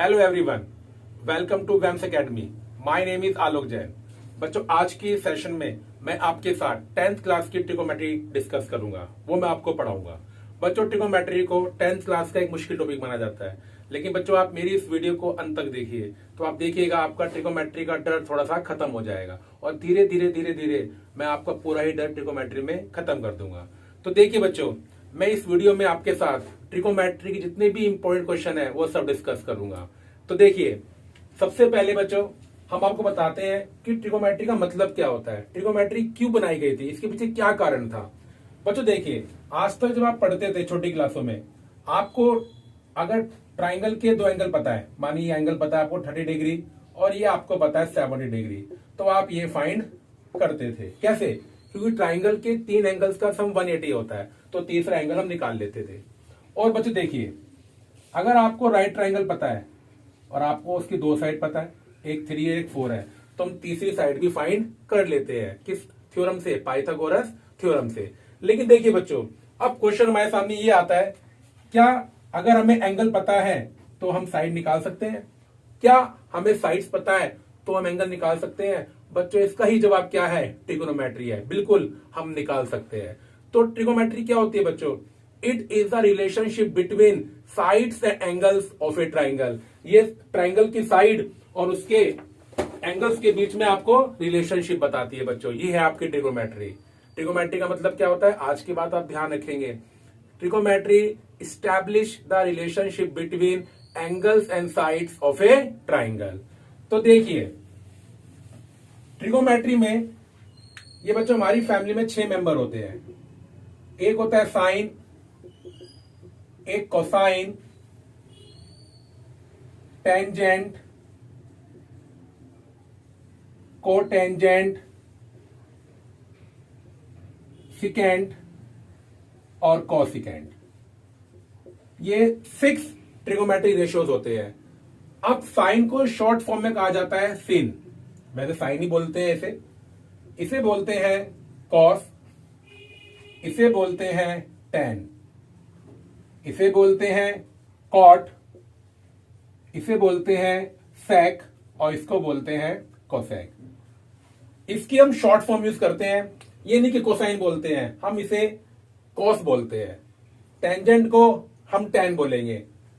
Hello everyone, welcome to Vems academy. My name is Alok Jain. बच्चों, आज की सेशन में मैं आपके साथ 10th क्लास की ट्रिगोमेट्री डिस्कस करूंगा, वो मैं आपको पढ़ाऊंगा। बच्चों, ट्रिगोमेट्री को 10th क्लास का एक मुश्किल टॉपिक माना जाता है, लेकिन बच्चों आप मेरी इस वीडियो को अंत तक देखिए तो आप देखिएगा आपका ट्रिगोमेट्री का डर थोड़ा सा खत्म हो जाएगा और धीरे धीरे मैं आपका पूरा ही डर ट्रिगोमेट्री में खत्म कर दूंगा। तो देखिए बच्चों, मैं इस वीडियो में आपके साथ ट्रिगोमेट्री के जितने भी इंपॉर्टेंट क्वेश्चन है वो सब डिस्कस करूंगा। तो देखिए, सबसे पहले बच्चों हम आपको बताते हैं कि ट्रिगोमेट्री का मतलब क्या होता है, ट्रिगोमेट्री क्यों बनाई गई थी, इसके पीछे क्या कारण था। बच्चों देखिए, आज तक जब आप पढ़ते थे छोटी क्लासों में, आपको अगर ट्राइंगल के दो एंगल पता है, मानिए ये एंगल पता है आपको 30 डिग्री और ये आपको पता है 70 डिग्री, तो आप ये फाइंड करते थे। कैसे? क्योंकि ट्राइंगल के 3 एंगल्स का सम 180 होता है, तो तीसरा एंगल हम निकाल लेते थे। और बच्चों देखिए, अगर आपको राइट ट्राइंगल पता है और आपको उसकी 2 साइड पता है, एक 3 है एक 4 है, तो हम तीसरी साइड भी फाइंड कर लेते हैं। किस थ्योरम से? पाइथागोरस थ्योरम से। लेकिन देखिए बच्चों, अब क्वेश्चन हमारे सामने ये आता है, क्या अगर हमें एंगल पता है तो हम साइड निकाल सकते हैं? क्या हमें साइड्स पता है तो हम एंगल निकाल सकते हैं? बच्चों इसका ही जवाब क्या है? ट्रिगोनोमेट्री है। बिल्कुल हम निकाल सकते हैं। तो ट्रिगोमेट्री क्या होती है बच्चों? It is the relationship between sides and angles of A triangle. ये ट्राइंगल की साइड और उसके एंगल्स के बीच में आपको रिलेशनशिप बताती है बच्चों। ये है आपकी ट्रिगोमेट्री। ट्रिगोमेट्री का मतलब क्या होता है, आज की बात आप ध्यान रखेंगे। Trigonometry establish the relationship between angles and sides of A triangle. तो देखिए, ट्रिगोमेट्री में ये बच्चों हमारी फैमिली में 6 मेंबर होते हैं। एक होता है साइन, एक कोसाइन, टेंजेंट, कोटेंजेंट, सिकेंट और कोसिकेंट। ये 6 ट्रिगोमेट्रिक रेशियोज होते हैं। अब साइन को शॉर्ट फॉर्म में कहा जाता है सिन, वैसे साइन ही बोलते हैं इसे बोलते हैं कॉस, इसे बोलते हैं टेन, इसे बोलते हैं कॉट, इसे बोलते हैं सेक और इसको बोलते हैं कोसेक। इसकी हम शॉर्ट फॉर्म यूज करते हैं। ये नहीं कि कोसाइन बोलते हैं, हम इसे कॉस बोलते हैं। टेंजेंट को हम टेन बोलेंगे,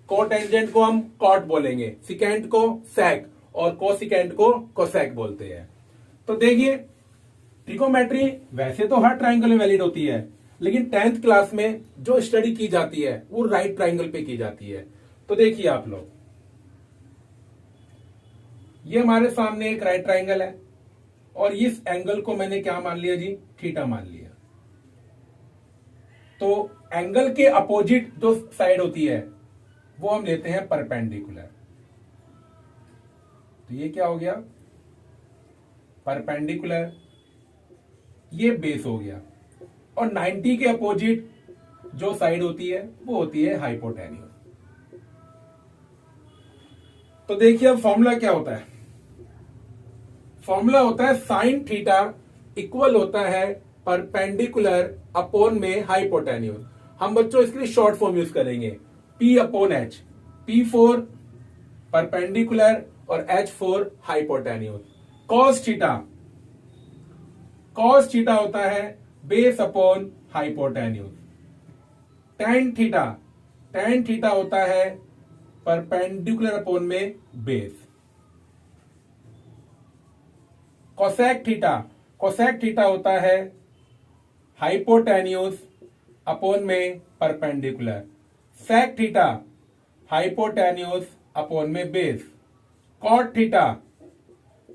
कोटेंजेंट को हम कॉट बोलेंगे, सिकेंट को सेक और कोसिकेंट को कोसेक बोलते हैं। तो देखिए, ट्रिगोमेट्री वैसे तो हर ट्राइंगल में वैलिड होती है, लेकिन 10th क्लास में जो स्टडी की जाती है वो राइट ट्राइंगल पे की जाती है। तो देखिए आप लोग, ये हमारे सामने एक राइट ट्राइंगल है और इस एंगल को मैंने क्या मान लिया जी? थीटा मान लिया। तो एंगल के अपोजिट जो साइड होती है वो हम लेते हैं परपेंडिकुलर। तो ये क्या हो गया? परपेंडिकुलर। ये बेस हो गया। और 90 के अपोजिट जो साइड होती है वो होती है हाइपोटेन्यूज। तो देखिए अब फॉर्मूला क्या होता है? फॉर्मूला होता है साइन थीटा इक्वल होता है परपेंडिकुलर अपॉन में हाइपोटेन्यूज। हम बच्चों इसके लिए शॉर्ट फॉर्म यूज करेंगे, P upon H, P for perpendicular और H for hypotenuse. Cos theta होता है base upon hypotenuse. Tan theta होता है परपेंडिकुलर अपॉन में बेस। कोसेक थीटा होता है हाइपोटेन्यूज अपॉन में perpendicular. Sec theta hypotenuse upon में base. Cot theta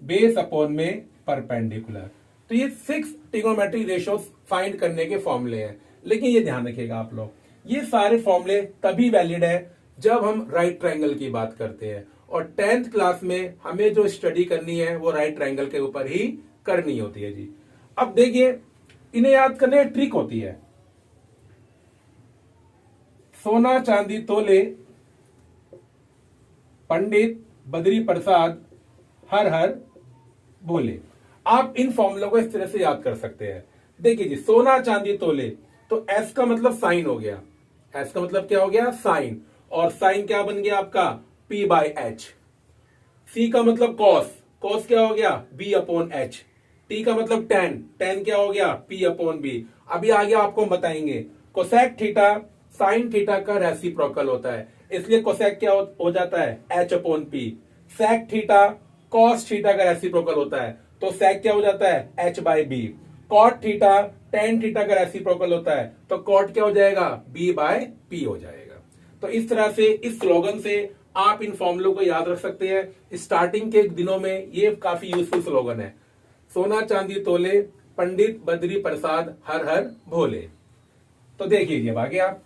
base upon में परपेंडिकुलर। तो ये 6 ट्रिगोमेट्रिक रेशियोज फाइंड करने के फॉर्मूले हैं। लेकिन ये ध्यान रखिएगा आप लोग, ये सारे फॉर्मूले तभी वैलिड है जब हम राइट ट्राइंगल की बात करते हैं, और 10th क्लास में हमें जो स्टडी करनी है वो राइट ट्राइंगल के ऊपर ही करनी होती है जी। अब देखिए, इन्हें याद करने की ट्रिक होती है। सोना चांदी तोले, पंडित बद्री प्रसाद हर हर बोले। आप इन फॉर्मूलों को इस तरह से याद कर सकते हैं। देखिए जी, सोना चांदी तोले, तो एस का मतलब साइन हो गया। एस का मतलब क्या हो गया? साइन। और साइन क्या बन गया आपका? P bye H। C का मतलब cos, cos क्या हो गया B अपॉन H। T का मतलब tan, tan क्या हो गया P अपॉन B। अभी आगे आपको हम बताएंगे कोसेक थीटा साइन थीटा का रेसिप्रोकल होता है, इसलिए कोसेक क्या हो जाता है H upon P। Sec theta cos theta का रेसिप्रोकल होता है, तो सेक क्या हो जाता है H by B। Cot theta tan theta का रेसिप्रोकल होता है, तो कॉट क्या हो जाएगा B बाय P हो जाएगा। तो इस तरह से इस स्लोगन से आप इन फॉर्मूलों को याद रख सकते हैं। स्टार्टिंग के दिनों में ये काफी यूजफुल स्लोगन है। सोना चांदी तोले, पंडित बद्री प्रसाद, हर हर भोले। तो देखिए अब आगे आप,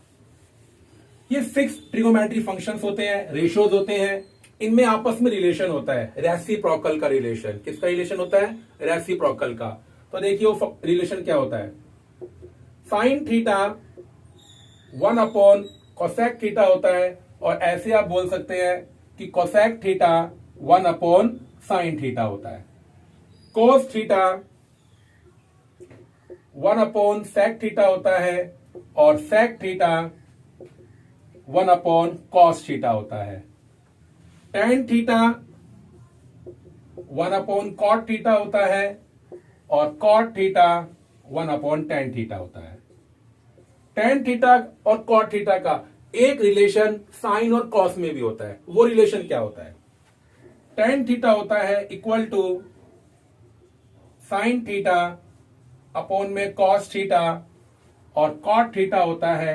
ये फिक्स ट्रिगोमेट्री फंक्शंस होते हैं, रेशियोज होते हैं, इनमें आपस में रिलेशन होता है रेसिप्रोकल का रिलेशन। किसका रिलेशन होता है रेसिप्रोकल का। तो देखिए वो रिलेशन क्या होता है, sine theta 1 upon cosec theta होता है, और ऐसे आप बोल सकते हैं कि cosec theta 1 upon sine theta होता है। Cos theta 1 upon sec theta होता है, और sec theta 1 upon cos theta होता है। Tan theta 1 upon cot theta होता है, और cot theta 1 upon tan theta होता है। टेन थीटा और कॉट थीटा का एक रिलेशन साइन और कॉस में भी होता है। वो रिलेशन क्या होता है, टेन थीटा होता है equal to sine theta upon में कॉस थीटा, और कॉट थीटा होता है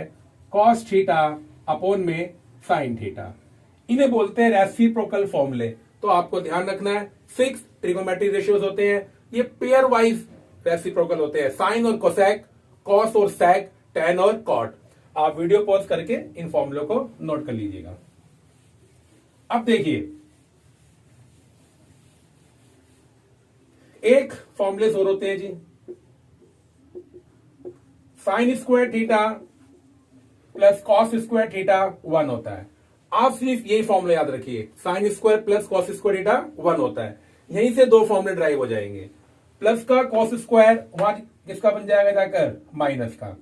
कॉस थीटा अपॉन में साइन थीटा। इन्हें बोलते हैं रेसिप्रोकल फॉर्मूले। तो आपको ध्यान रखना है फिक्स ट्रिगोमेट्रिक रेशियोज होते हैं, ये पेयर वाइज रेसिप्रोकल होते हैं, साइन और कोसेक, कॉस और सेक, टेन और कॉट। आप वीडियो पॉज करके इन फॉर्मूलों को नोट कर लीजिएगा। अब देखिए एक फॉर्मूले और होते हैं जी, sine square theta plus cos square theta 1 होता है। आप सिर्फ यही फॉर्मूला याद रखिए, sine square plus cos square theta 1 होता है। यहीं से दो फॉर्मूले ड्राइव हो जाएंगे, प्लस का कॉस स्क्वायर वहां किसका बन जाएगा जाकर माइनस का,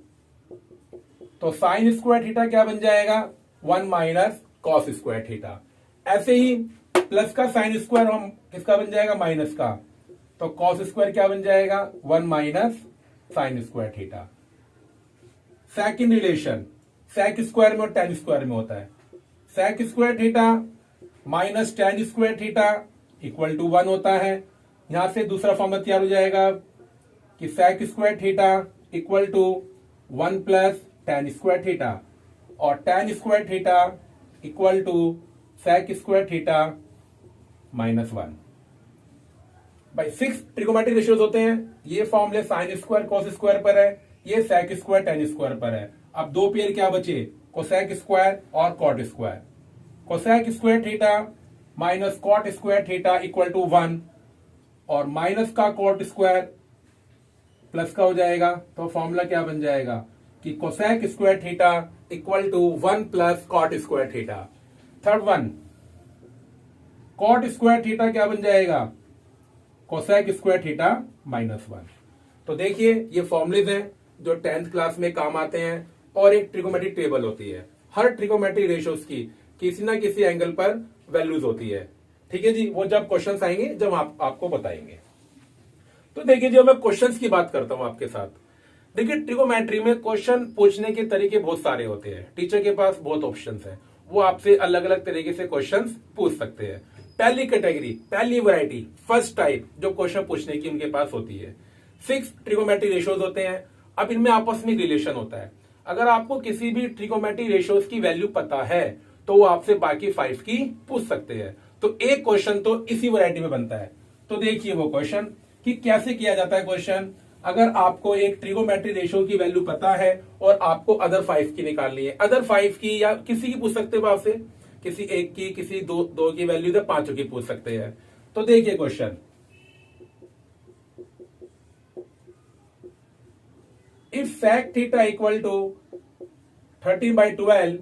तो साइन स्क्वायर थीटा क्या बन जाएगा 1 माइनस कॉस स्क्वायर थीटा। ऐसे ही प्लस का साइन स्क्वायर हम किसका बन जाएगा माइनस का, तो कॉस स्क्वायर क्या बन जाएगा 1 minus sine square theta. Second relation sec square में और टेन स्क्वायर में होता है, sec square theta minus tan square theta equal to 1 होता है। यहां से दूसरा फॉर्मूला तैयार हो जाएगा कि sec square theta equal to 1 plus tan square theta, और tan square theta equal to sec square theta minus 1। भाई सिक्स ट्रिगोमेट्रिक रेशियोज होते हैं, ये फॉर्मूले साइन स्क्वायर कॉस स्क्वायर पर है, ये सेक स्क्वायर टेन स्क्वायर पर है। अब दो पेयर क्या बचे, कोसेक स्क्वायर और cot square. Cosec square theta minus cot square theta equal to 1, और माइनस का कॉट स्क्वायर प्लस का हो जाएगा, तो फॉर्मूला क्या बन जाएगा कि cosec square theta equal to 1 plus cot square theta. Third one cot square theta क्या बन जाएगा कोसेक स्क्वायर थीटा माइनस 1। तो देखिए ये फॉर्मुलेज हैं जो 10th क्लास में काम आते हैं, और एक ट्रिगोमेट्रिक टेबल होती है, हर ट्रिगोमेट्रिक रेशियोज की किसी ना किसी एंगल पर वैल्यूज होती है। ठीक है जी, वो जब क्वेश्चंस आएंगे जब आपको बताएंगे। तो देखिए जब मैं क्वेश्चंस की बात करता हूं आपके साथ, देखिए ट्रिगोमेट्री में क्वेश्चन पूछने के तरीके बहुत सारे होते हैं, टीचर के पास बहुत ऑप्शंस हैं, वो आपसे अलग अलग तरीके से क्वेश्चंस पूछ सकते हैं। पहली कैटेगरी, पहली वैरायटी, फर्स्ट टाइप जो क्वेश्चन पूछने की उनके पास होती है, फिक्स ट्रिगोमेट्रिक रेशियोज होते हैं। अब इनमें आपस में रिलेशन होता है, अगर आपको किसी भी ट्रिगोमेट्रिक रेशियोज की वैल्यू पता है तो वो आपसे बाकी 5 की पूछ सकते हैं। तो एक क्वेश्चन तो इसी वैरायटी में बनता है। तो देखिए वो क्वेश्चन कि कैसे किया जाता है क्वेश्चन, अगर आपको एक ट्रिगोमेट्रिक रेशियो की वैल्यू पता है और आपको अदर 5 की निकालनी है, अदर 5 की या किसी की पूछ सकते हो आपसे, किसी एक की, किसी दो की वैल्यू तो 5 की पूछ सकते हैं। तो देखिए question, if sec theta equal to 13/12,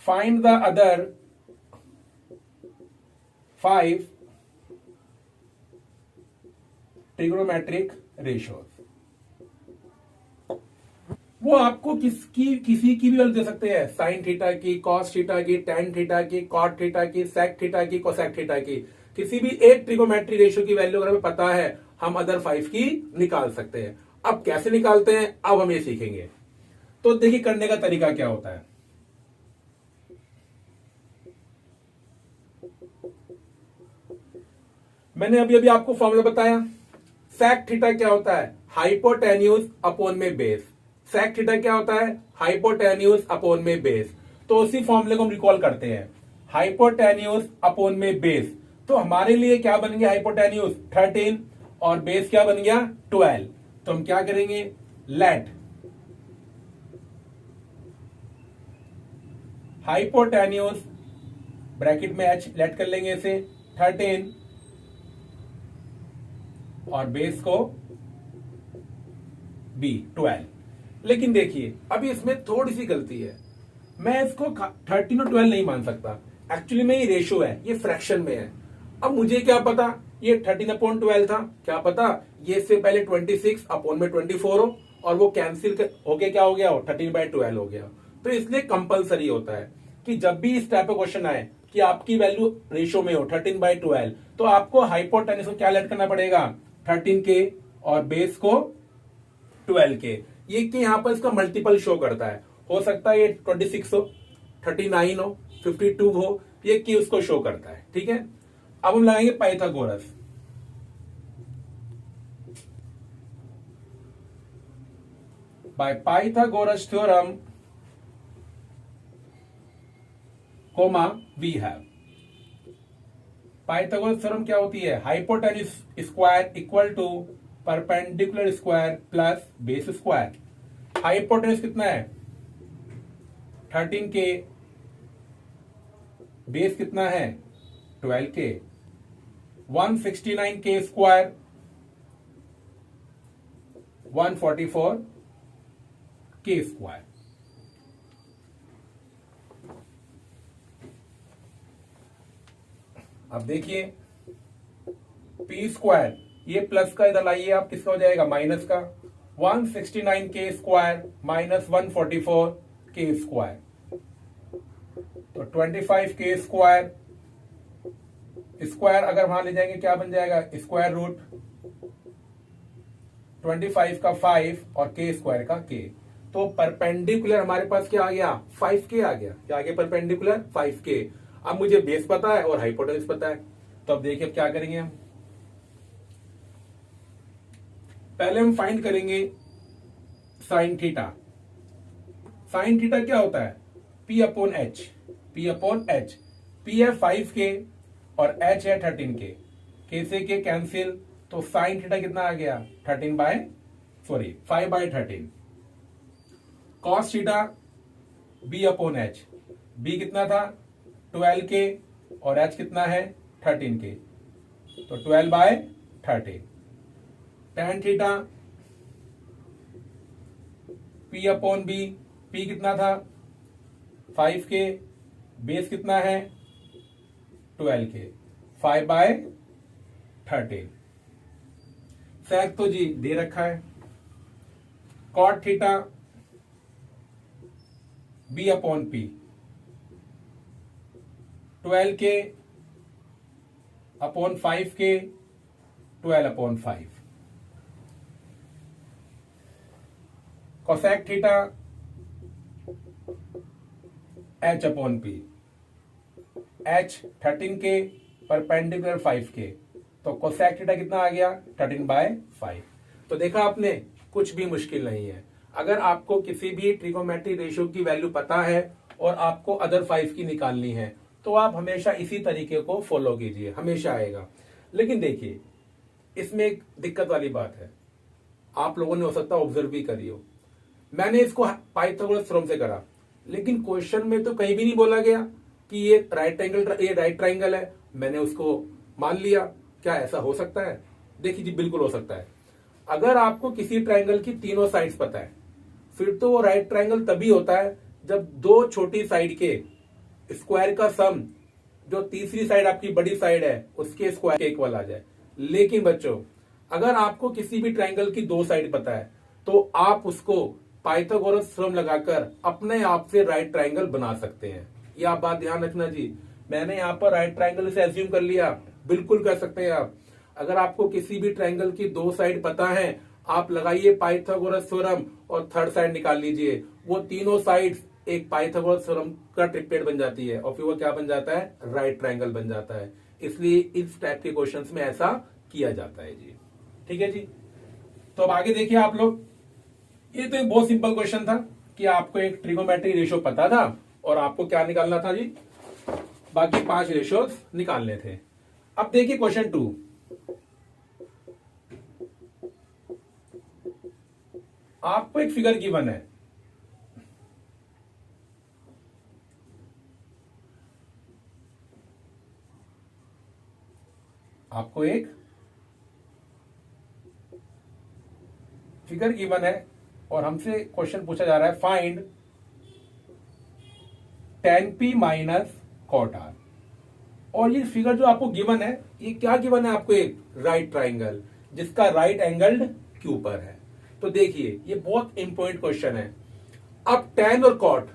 find the other 5 trigonometric ratios। वो आपको किसी की भी वैल्यू दे सकते हैं, साइन थीटा की, कॉस थीटा की, टेन थीटा की, कॉट थीटा की, सेक थीटा की, कोसेक थीटा की, किसी भी एक ट्रिगोमेट्री रेशियो की वैल्यू अगर हमें पता है हम अदर 5 की निकाल सकते हैं। अब कैसे निकालते हैं अब हम ये सीखेंगे। तो देखिए करने का तरीका क्या होता है। मैंने अभी अभी आपको फॉर्मूला बताया, सेक थीटा क्या होता है, हाइपोटेन्यूज अपॉन में बेस। सेक थीटा क्या होता है, हाइपोटेन्यूज अपॉन में बेस। तो उसी फॉर्मूले को हम रिकॉल करते हैं, हाइपोटेन्यूज अपॉन में बेस। तो हमारे लिए क्या बन गया, हाइपोटेन्यूज 13 और बेस क्या बन गया 12। तो हम क्या करेंगे, लेट हाइपोटेन्यूज ब्रैकेट में h लेट कर लेंगे इसे 13 और बेस को b 12। लेकिन देखिए अभी इसमें थोड़ी सी गलती है, मैं इसको 13 और 12 नहीं मान सकता। एक्चुअली में ये रेशियो है, ये फ्रैक्शन में है। अब मुझे क्या पता ये 13 अपॉन 12 था, क्या पता ये इससे पहले 26 अपॉन में 24 हो और वो कैंसिल होके क्या हो गया हो 13/12 हो गया। तो इसलिए कंपलसरी होता है कि जब भी इस टाइप का क्वेश्चन आए कि आपकी वैल्यू रेशियो में हो 13/12 तो आपको हाइपोटेन्यूज को क्या लेट करना पड़ेगा 13 के और बेस को 12 के। ये कि यहां पर इसका मल्टीपल शो करता है, हो सकता है ये 26 हो, 39 हो, 52 हो, ये कि उसको शो करता है। ठीक है, अब हम लगाएंगे Pythagoras. By Pythagoras theorem comma we have. Pythagoras theorem क्या होती है, hypotenuse square equal to perpendicular square plus base square. Hypotenuse कितना है 13 के, बेस कितना है 12 के, 169 के स्क्वायर 144 के स्क्वायर। अब देखिए पी स्क्वायर, ये प्लस का इधर लाइए आप, किसका हो जाएगा माइनस का, 169 के स्क्वायर माइनस 144 के स्क्वायर। तो 25 के स्क्वायर, स्क्वायर अगर वहां ले जाएंगे क्या बन जाएगा स्क्वायर रूट 25 का 5 और के स्क्वायर का के। तो परपेंडिकुलर हमारे पास क्या आ गया 5k आ गया, क्या आ गया परपेंडिकुलर 5k। अब मुझे बेस पता है और हाइपोटेन्यूज पता है, तो अब देखिए अब क्या करेंगे हम, पहले हम फाइंड करेंगे साइन थीटा। साइन थीटा क्या होता है P upon H, P upon H. P है 5k और h है 13k, k से k कैंसिल, तो साइन थीटा कितना आ गया 5/13। Cos theta b upon H, b कितना था 12k और h कितना है 13k, तो 12/13। Tan theta p upon b, p कितना था 5k, बेस कितना है 12k, 5/13। सेक तो जी दे रखा है। Cot theta b upon p, 12k upon 5k, 12/5। Cosec theta h upon p, h 13k perpendicular 5k, तो कोसेक थीटा कितना आ गया 13/5। तो देखा आपने कुछ भी मुश्किल नहीं है। अगर आपको किसी भी ट्रिगोमेट्री रेशियो की वैल्यू पता है और आपको अदर 5 की निकालनी है तो आप हमेशा इसी तरीके को फॉलो कीजिए, हमेशा आएगा। लेकिन देखिए इसमें एक दिक्कत वाली बात है, आप लोगों ने हो सकता है ऑब्जर्व भी करी हो, मैंने इसको पाइथागोरस थ्योरम से करा, लेकिन क्वेश्चन में तो कहीं भी नहीं बोला गया कि ये राइट ट्राइंगल है, मैंने उसको मान लिया। क्या ऐसा हो सकता है? देखिए जी बिल्कुल हो सकता है। अगर आपको किसी ट्राइंगल की तीनों साइड्स पता है फिर तो वो राइट ट्राइंगल तभी होता है जब दो छोटी साइड के स्क्वायर का सम जो तीसरी साइड आपकी बड़ी साइड है उसके स्क्वायर के इक्वल आ जाए। लेकिन बच्चों अगर आपको किसी भी ट्राइंगल की दो साइड पता है तो आप उसको पाइथागोरस थ्योरम लगाकर अपने आप से राइट ट्रायंगल बना सकते हैं। ये आप बात ध्यान रखना जी। मैंने यहाँ पर राइट ट्रायंगल से एज्यूम कर लिया, बिल्कुल कर सकते हैं आप। अगर आपको किसी भी ट्रायंगल की दो साइड पता है, आप लगाइए पाइथागोरस थ्योरम और थर्ड साइड निकाल लीजिए। वो तीनों साइड्स एक पाइथागोरस थ्योरम का ट्रिपलेट बन जाती है और फिर वो क्या बन जाता है, राइट ट्रायंगल बन जाता है। इसलिए इस टाइप के क्वेश्चंस में ऐसा किया जाता है जी। ठीक है जी। तो अब आगे देखिए आप लोग, ये तो एक बहुत सिंपल क्वेश्चन था कि आपको एक ट्रिगोमेट्री रेशियो पता था और आपको क्या निकालना था जी, बाकी 5 रेशियोज निकालने थे। अब देखिए क्वेश्चन 2। आपको एक फिगर गिवन है, आपको एक फिगर गिवन है और हमसे क्वेश्चन पूछा जा रहा है find tan p minus cot r। और ये फिगर जो आपको गिवन है, ये क्या गिवन है आपको, एक राइट ट्राइंगल जिसका राइट एंगल्ड क्यू पर है। तो देखिए ये बहुत इंपॉर्टेंट क्वेश्चन है। अब tan और cot,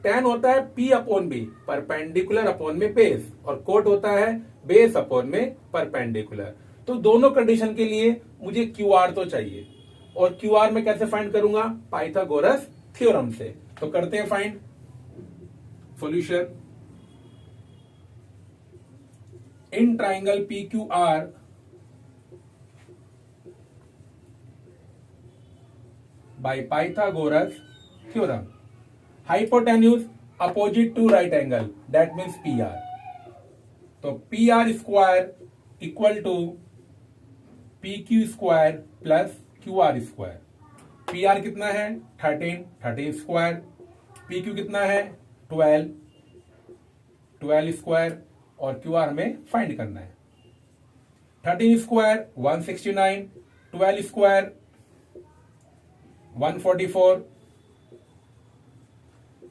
tan होता है p upon B, perpendicular upon में बेस, और cot होता है बेस अपॉन में परपेंडिकुलर। तो दोनों कंडीशन के लिए मुझे क्यू आर तो चाहिए, और क्यू आर में कैसे फाइंड करूंगा, पाइथागोरस थ्योरम से। तो करते हैं find. Solution, in triangle P Q R by Pythagoras theorem, hypotenuse opposite to right angle, that means P R. तो P R square equal to P Q square plus Q R square. P R कितना है 13, 13 square. P Q कितना है 12, 12 square. और Q are हमें find करना है। 13 square 169, 12 square 144।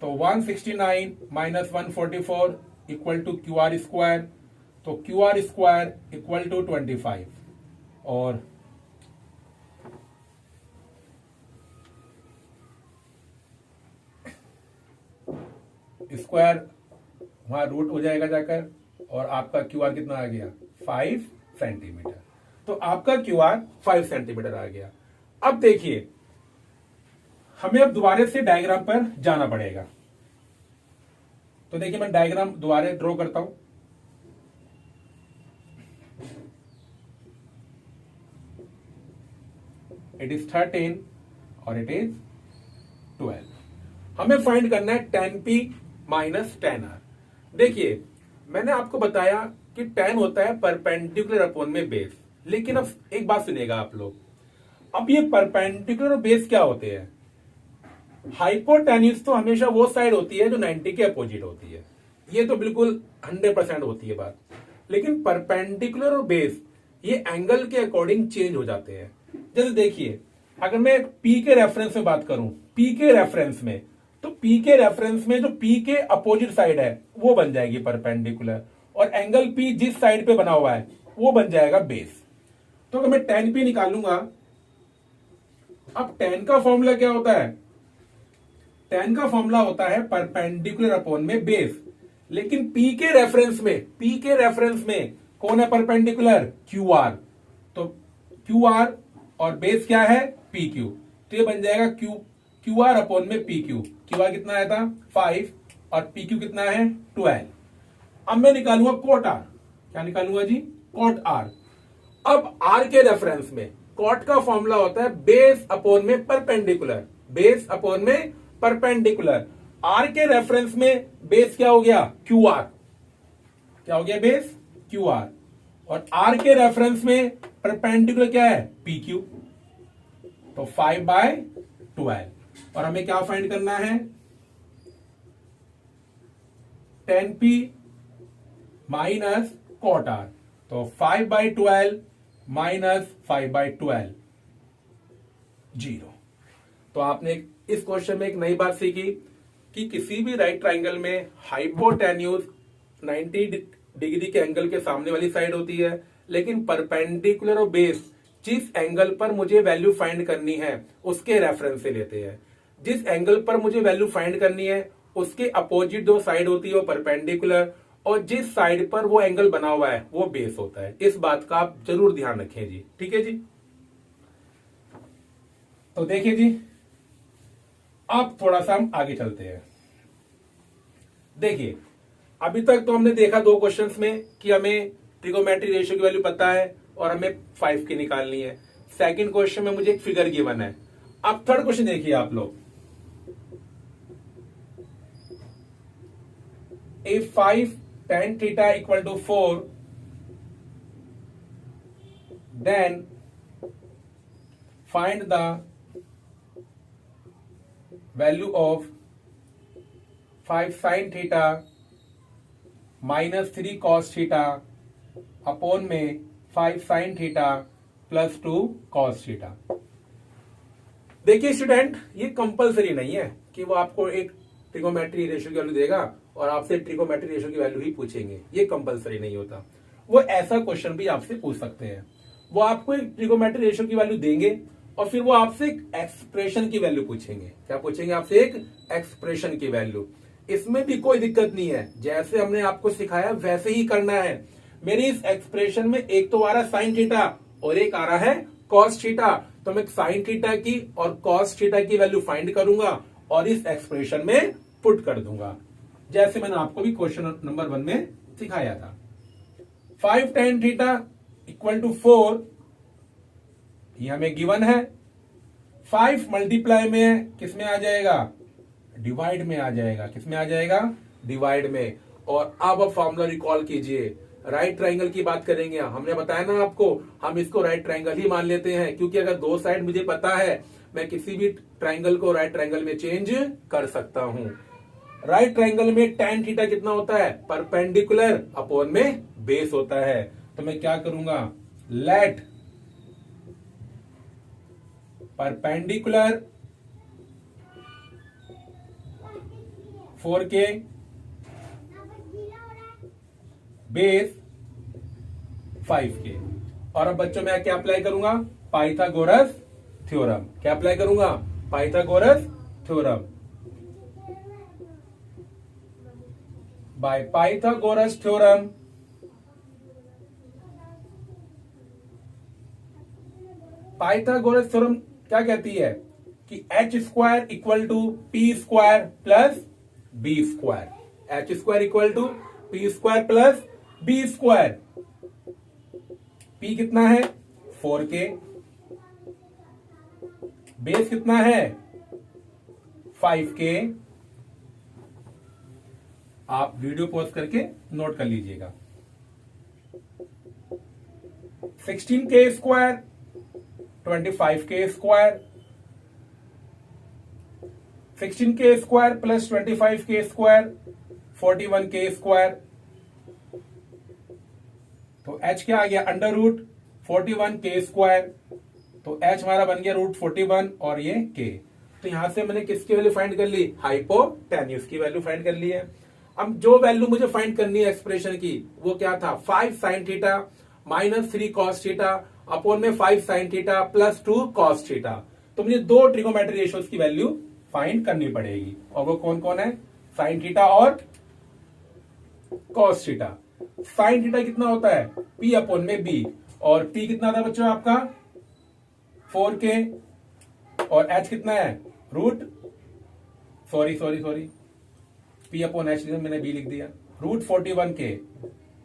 तो 169 minus 144 equal to Q R square. तो Q R square equal to 25, और स्क्वायर वहां रूट हो जाएगा जाकर, और आपका क्यू आर कितना आ गया 5 सेंटीमीटर। तो आपका क्यू आर 5 सेंटीमीटर आ गया। अब देखिए हमें अब दोबारा से डायग्राम पर जाना पड़ेगा। तो देखिए मैं डायग्राम दोबारा ड्रॉ करता हूं। इट इज 13 और इट इज 12। हमें फाइंड करना है tan p minus tan r। देखिए मैंने आपको बताया कि tan होता है परपेंडिकुलर अपॉन में बेस, लेकिन अब एक बात सुनिएगा आप लोग, अब ये परपेंडिकुलर और बेस क्या होते हैं। हाइपोटेन्यूज तो हमेशा वो साइड होती है जो 90 के अपोजिट होती है, ये तो बिल्कुल 100% होती है बात। लेकिन परपेंडिकुलर और बेस ये एंगल के अकॉर्डिंग चेंज हो जाते हैं। जैसे देखिए अगर मैं P के रेफरेंस में बात करूं, P के रेफरेंस में, तो P के रेफरेंस में जो P के अपोजिट साइड है वो बन जाएगी परपेंडिकुलर, और एंगल P जिस साइड पे बना हुआ है वो बन जाएगा बेस। तो अगर मैं tan P निकालूंगा, अब tan का फॉर्मूला क्या होता है, tan का फॉर्मूला होता है परपेंडिकुलर अपॉन में बेस। लेकिन P के रेफरेंस में, P के रेफरेंस में कौन है परपेंडिकुलर, क्यू आर। तो क्यू आर और बेस क्या है पी क्यू, तो ये बन जाएगा क्यू आर अपॉन में पी क्यू। क्यू आर कितना आया था 5 और पी क्यू कितना है 12। अब मैं निकालूंगा कोट आर, क्या निकालूंगा जी, कोट आर। अब आर के रेफरेंस में कोट का फॉर्मूला होता है बेस अपॉन में परपेंडिकुलर, बेस अपॉन में परपेंडिकुलर। आर के रेफरेंस में बेस क्या हो गया क्यू आर, क्या हो गया बेस क्यू आर, और आर के रेफरेंस में परपेंडिकुलर क्या है पी क्यू। तो 5/12, और हमें क्या फाइंड करना है, tan p minus cot r। तो 5/12 माइनस 5/12 0। तो आपने इस क्वेश्चन में एक नई बात सीखी कि किसी भी राइट ट्राइंगल में हाइपोटेन्यूज 90 डिग्री के एंगल के सामने वाली साइड होती है, लेकिन परपेंडिकुलर और बेस जिस एंगल पर मुझे वैल्यू फाइंड करनी है उसके रेफरेंस से लेते हैं। जिस एंगल पर मुझे वैल्यू फाइंड करनी है उसके अपोजिट जो साइड होती है वो परपेंडिकुलर, और जिस साइड पर वो एंगल बना हुआ है वो बेस होता है। इस बात का आप जरूर ध्यान रखें जी। ठीक है जी। तो देखिए जी, अब थोड़ा सा हम आगे चलते हैं। देखिए, अभी तक तो हमने देखा दो क्वेश्चंस में कि हमें ट्रिगोमेट्री रेशियो की वैल्यू पता है और हमें 5 की निकालनी है। सेकंड क्वेश्चन में मुझे एक फिगर गिवन है। अब थर्ड क्वेश्चन देखिए आप लोग। If 5 tan theta equal to 4, then find the value of 5 sin theta minus 3 cos theta upon में 5 sin theta plus 2 cos theta। देखिए स्टूडेंट, ये कंपलसरी नहीं है कि वो आपको एक ट्रिगोमेट्री रेशियो की वैल्यू देगा और आपसे ट्रिगोमेट्री रेशियो की वैल्यू ही पूछेंगे। ये कंपलसरी नहीं होता। वो ऐसा क्वेश्चन भी आपसे पूछ सकते हैं। वो आपको एक ट्रिगोमेट्री रेशियो की वैल्यू देंगे और फिर वो आपसे एक एक्सप्रेशन की वैल्यू पूछेंगे। क्या पूछेंगे आपसे? एक एक्सप्रेशन की वैल्यू। इसमें भी कोई दिक्कत नहीं है, जैसे हमने आपको सिखाया वैसे ही करना है। मेरी इस एक्सप्रेशन में एक तो आ रहा है साइन थीटा और एक आ रहा है कॉस थीटा, तो मैं साइन थीटा की और कॉस थीटा की वैल्यू फाइंड करूंगा और इस एक्सप्रेशन में पुट कर दूंगा, जैसे मैंने आपको भी क्वेश्चन नंबर 1 में सिखाया था। 5 tan थीटा इक्वल टू 4, ये हमें गिवन है। 5 मल्टीप्लाई में किस में आ जाएगा? डिवाइड में आ जाएगा। किस में आ जाएगा? डिवाइड में। और अब फॉर्मूला रिकॉल कीजिए, राइट ट्राइंगल की बात करेंगे। हमने बताया ना आपको, हम इसको राइट ट्राइंगल ही मान लेते हैं, क्योंकि अगर दो साइड मुझे पता है मैं किसी भी ट्राइंगल को राइट ट्राइंगल में चेंज कर सकता हूं। राइट ट्राइंगल में tan थीटा कितना होता है? परपेंडिकुलर अपॉन में बेस होता है। तो मैं क्या करूंगा? Let perpendicular 4k base 5k। और अब बच्चों मैं क्या अप्लाई करूंगा? Pythagoras theorem. क्या अप्लाई करूंगा? Pythagoras theorem. By Pythagoras theorem Pythagoras theorem क्या कहती है कि H square equal to P square plus B square. H square equal to P square plus B square. P कितना है? 4k। बेस कितना है? 5k। आप वीडियो पॉज करके नोट कर लीजिएगा। 16k square 25k square. 16k square plus 25k square 41k square. तो h क्या आ गया? Under root 41k square. तो h हमारा बन गया रूट 41 और ये k। तो यहां से मैंने किसकी वैल्यू फाइंड कर ली? हाइपोटेन्यूज की वैल्यू फाइंड कर ली है। अब जो वैल्यू मुझे फाइंड करनी है एक्सप्रेशन की, वो क्या था? 5 sine theta minus 3 cos theta upon में 5 sine theta plus 2 cos theta. तो मुझे दो ट्रिगोमेट्री रेशियोज की वैल्यू फाइंड करनी पड़ेगी, और वो कौन कौन है? साइन थीटा और कॉस थीटा। साइन थीटा कितना होता है? P अपॉन में B, और P कितना था बच्चों आपका? 4k, और H कितना है? Root sorry P upon H मैंने B लिख दिया, रूट 41k।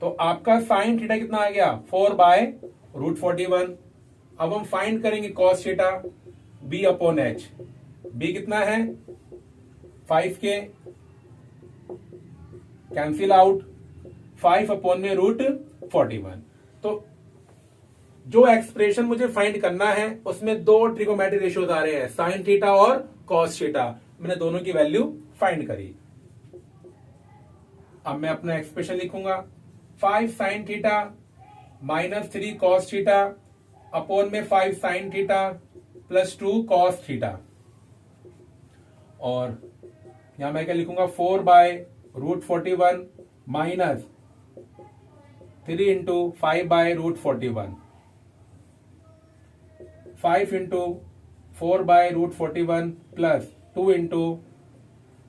तो आपका साइन थीटा कितना आ गया? 4 बाय रूट 41। अब हम फाइंड करेंगे cos theta, B upon H। B कितना है? 5k, कैंसिल आउट, 5 अपॉन में रूट 41। तो जो एक्सप्रेशन मुझे फाइंड करना है उसमें दो ट्रिगोमेट्री रेशियोज आ रहे हैं, साइन थीटा और कॉस थीटा। मैंने दोनों की वैल्यू फाइंड करी। अब मैं अपना एक्सप्रेशन लिखूंगा, 5 sine theta minus 3 cos theta upon में 5 sine theta plus 2 cos theta. और यहां मैं क्या लिखूंगा? 4 by root 41 minus 3 into 5 by root 41, 5 into 4 by root 41 plus 2 into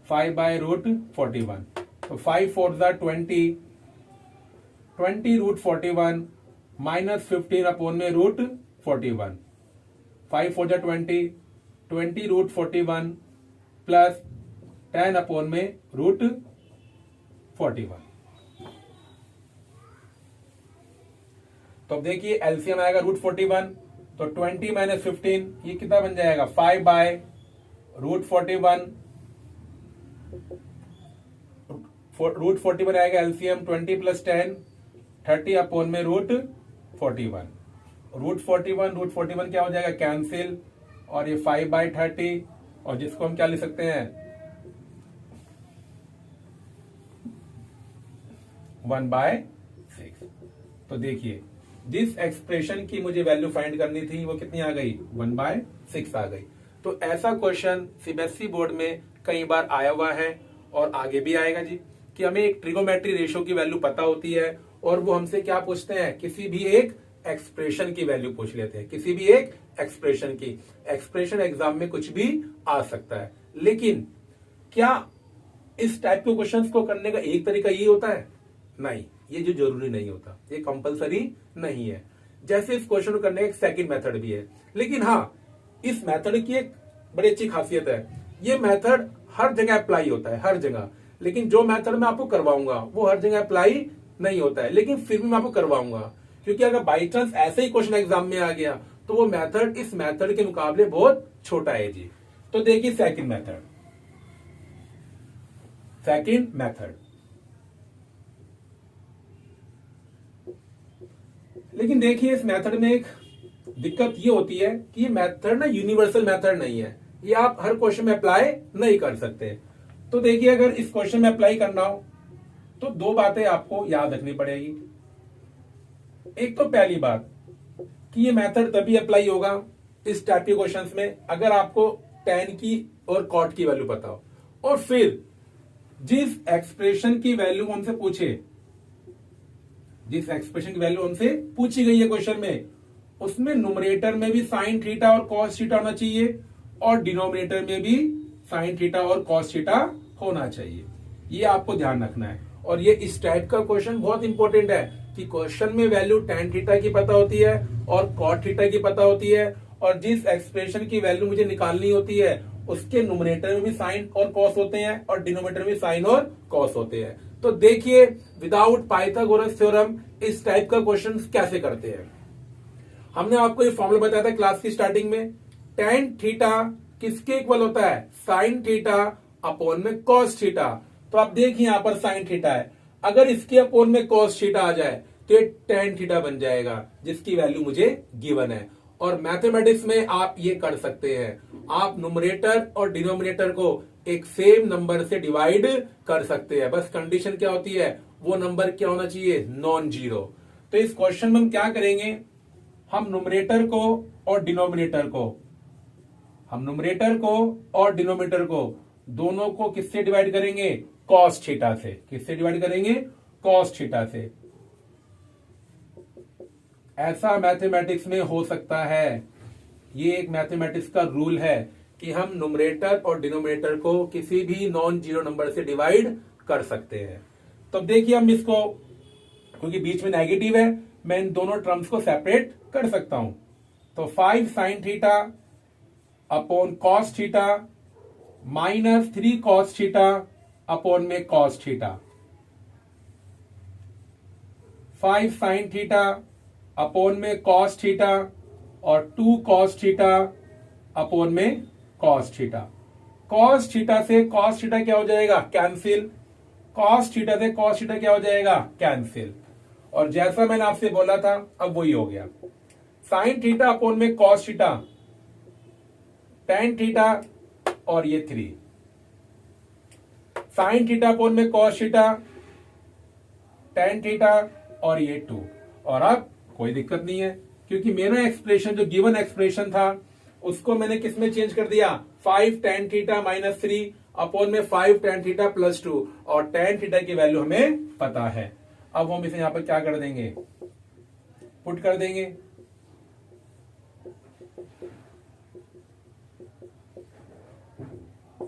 5/√41, तो 5 4 ज़ा 20, 20√41 माइनस 15 अपॉन में √41, 5 4 ज़ा 20, 20√41 प्लस 10 अपॉन में √41। तो अब देखिए एलसीएम आएगा √41, तो 20 माइनस 15 ये कितना बन जाएगा 5/√41, √41 आएगा एलसीएम 20 प्लस 10 30 अपॉन में √41, √41 क्या हो जाएगा कैंसिल, और ये 5/30, और जिसको हम क्या लिख सकते हैं 1/6। तो देखिए जिस एक्सप्रेशन की मुझे वैल्यू फाइंड करनी थी वो कितनी आ गई 1/6 आ गई। तो ऐसा क्वेश्चन सीबीएसई बोर्ड में कई बार आया हुआ है और आगे भी आएगा जी, कि हमें एक ट्रिगोमेट्री रेशियो की वैल्यू पता होती है और वो हमसे क्या पूछते हैं, किसी भी एक एक्सप्रेशन की वैल्यू पूछ लेते हैं, किसी भी एक एक्सप्रेशन की। एक्सप्रेशन एग्जाम में कुछ भी आ सकता है, लेकिन क्या इस टाइप के क्वेश्चंस को करने का एक तरीका ये होता है? नहीं, ये जो जरूरी नहीं होता, ये कंपलसरी नहीं है। जैसे इस क्वेश्चन को करने का एक सेकंड मेथड भी है, लेकिन हाँ इस मेथड की एक बड़ी अच्छी खासियत है, ये मेथड हर जगह अप्लाई होता है, हर जगह। लेकिन जो मेथड मैं आपको करवाऊंगा वो हर जगह अप्लाई नहीं होता है, लेकिन फिर भी मैं आपको करवाऊंगा, क्योंकि अगर बाई चांस ऐसे ही क्वेश्चन एग्जाम में आ गया तो वो मेथड इस मेथड के मुकाबले बहुत छोटा है जी। तो देखिए सेकंड मेथड, लेकिन देखिए इस मेथड में एक दिक्कत ये होती है कि ये मेथड ना यूनिवर्सल मेथड नहीं है, ये आप हर क्वेश्चन में अप्लाई नहीं कर सकते। तो देखिए अगर इस क्वेश्चन में अप्लाई करना हो तो दो बातें आपको याद रखनी पड़ेगी। एक तो पहली बात कि ये मेथड तभी अप्लाई होगा इस टाइप के क्वेश्चंस में अगर आपको tan की और cot की वैल्यू पता हो, और फिर जिस एक्सप्रेशन की वैल्यू हमसे पूछे, जिस एक्सप्रेशन की वैल्यू हमसे पूछी गई है क्वेश्चन में, उसमें न्यूमरेटर में भी साइन थीटा और कॉस थीटा होना चाहिए और डिनोमिनेटर में भी साइन थीटा और कॉस थीटा होना चाहिए। ये आपको ध्यान रखना है। और ये इस टाइप का क्वेश्चन बहुत इंपॉर्टेंट है कि क्वेश्चन में वैल्यू tan थीटा की पता होती है और cot थीटा की पता होती है, और जिस एक्सप्रेशन की वैल्यू मुझे निकालनी होती है उसके न्यूमरेटर में भी साइन और कॉस होते हैं और डिनोमिनेटर में साइन और कॉस होते हैं। तो देखिए विदाउट पाइथागोरस थ्योरम इस टाइप का क्वेश्चन कैसे करते हैं। हमने आपको ये फॉर्मूला बताया था क्लास की स्टार्टिंग में, tan थीटा किसके इक्वल होता है, साइन थीटा अपॉन में कॉस थीटा। तो आप देखिए यहां पर साइन थीटा है, अगर इसके अपॉन में कॉस थीटा आ जाए तो ये tan थीटा बन जाएगा जिसकी वैल्यू मुझे गिवन है। और मैथमेटिक्स में आप ये कर सकते हैं, आप न्यूमरेटर और डिनोमिनेटर को एक सेम नंबर से डिवाइड कर सकते हैं, बस कंडीशन क्या होती है, वो नंबर क्या होना चाहिए, नॉन जीरो। तो इस क्वेश्चन में हम क्या करेंगे, हम न्यूमरेटर को और डिनोमिनेटर को दोनों को किससे डिवाइड करेंगे, कॉस थीटा से। किससे डिवाइड करेंगे, कॉस थीटा से। ऐसा मैथमेटिक्स में हो सकता है, ये एक मैथमेटिक्स का रूल है कि हम न्यूमरेटर और डिनोमिनेटर को किसी भी नॉन जीरो नंबर से डिवाइड कर सकते हैं। तो देखिए हम इसको, क्योंकि बीच में नेगेटिव है, मैं इन दोनों टर्म्स को सेपरेट कर सकता हूं। तो 5 sine theta upon cos theta minus 3 cos theta upon में cos theta, 5 sine theta upon में कॉस थीटा और 2 कॉस थीटा अपॉन में कॉस थीटा। कॉस थीटा से कॉस थीटा क्या हो जाएगा, कैंसिल। कॉस थीटा से कॉस थीटा क्या हो जाएगा, कैंसिल। और जैसा मैंने आपसे बोला था अब वही हो गया, साइन थीटा अपॉन में कॉस थीटा, tan थीटा और ये 3, साइन थीटा अपॉन में कॉस थीटा, tan थीटा और ये 2। और अब कोई दिक्कत नहीं है क्योंकि मेरा एक्सप्रेशन जो गिवन एक्सप्रेशन था उसको मैंने किस में चेंज कर दिया, 5 tan थीटा माइनस 3 अपॉन में 5 tan थीटा प्लस 2, और tan थीटा की वैल्यू हमें पता है। अब हम इसे यहां पर क्या कर देंगे, पुट कर देंगे।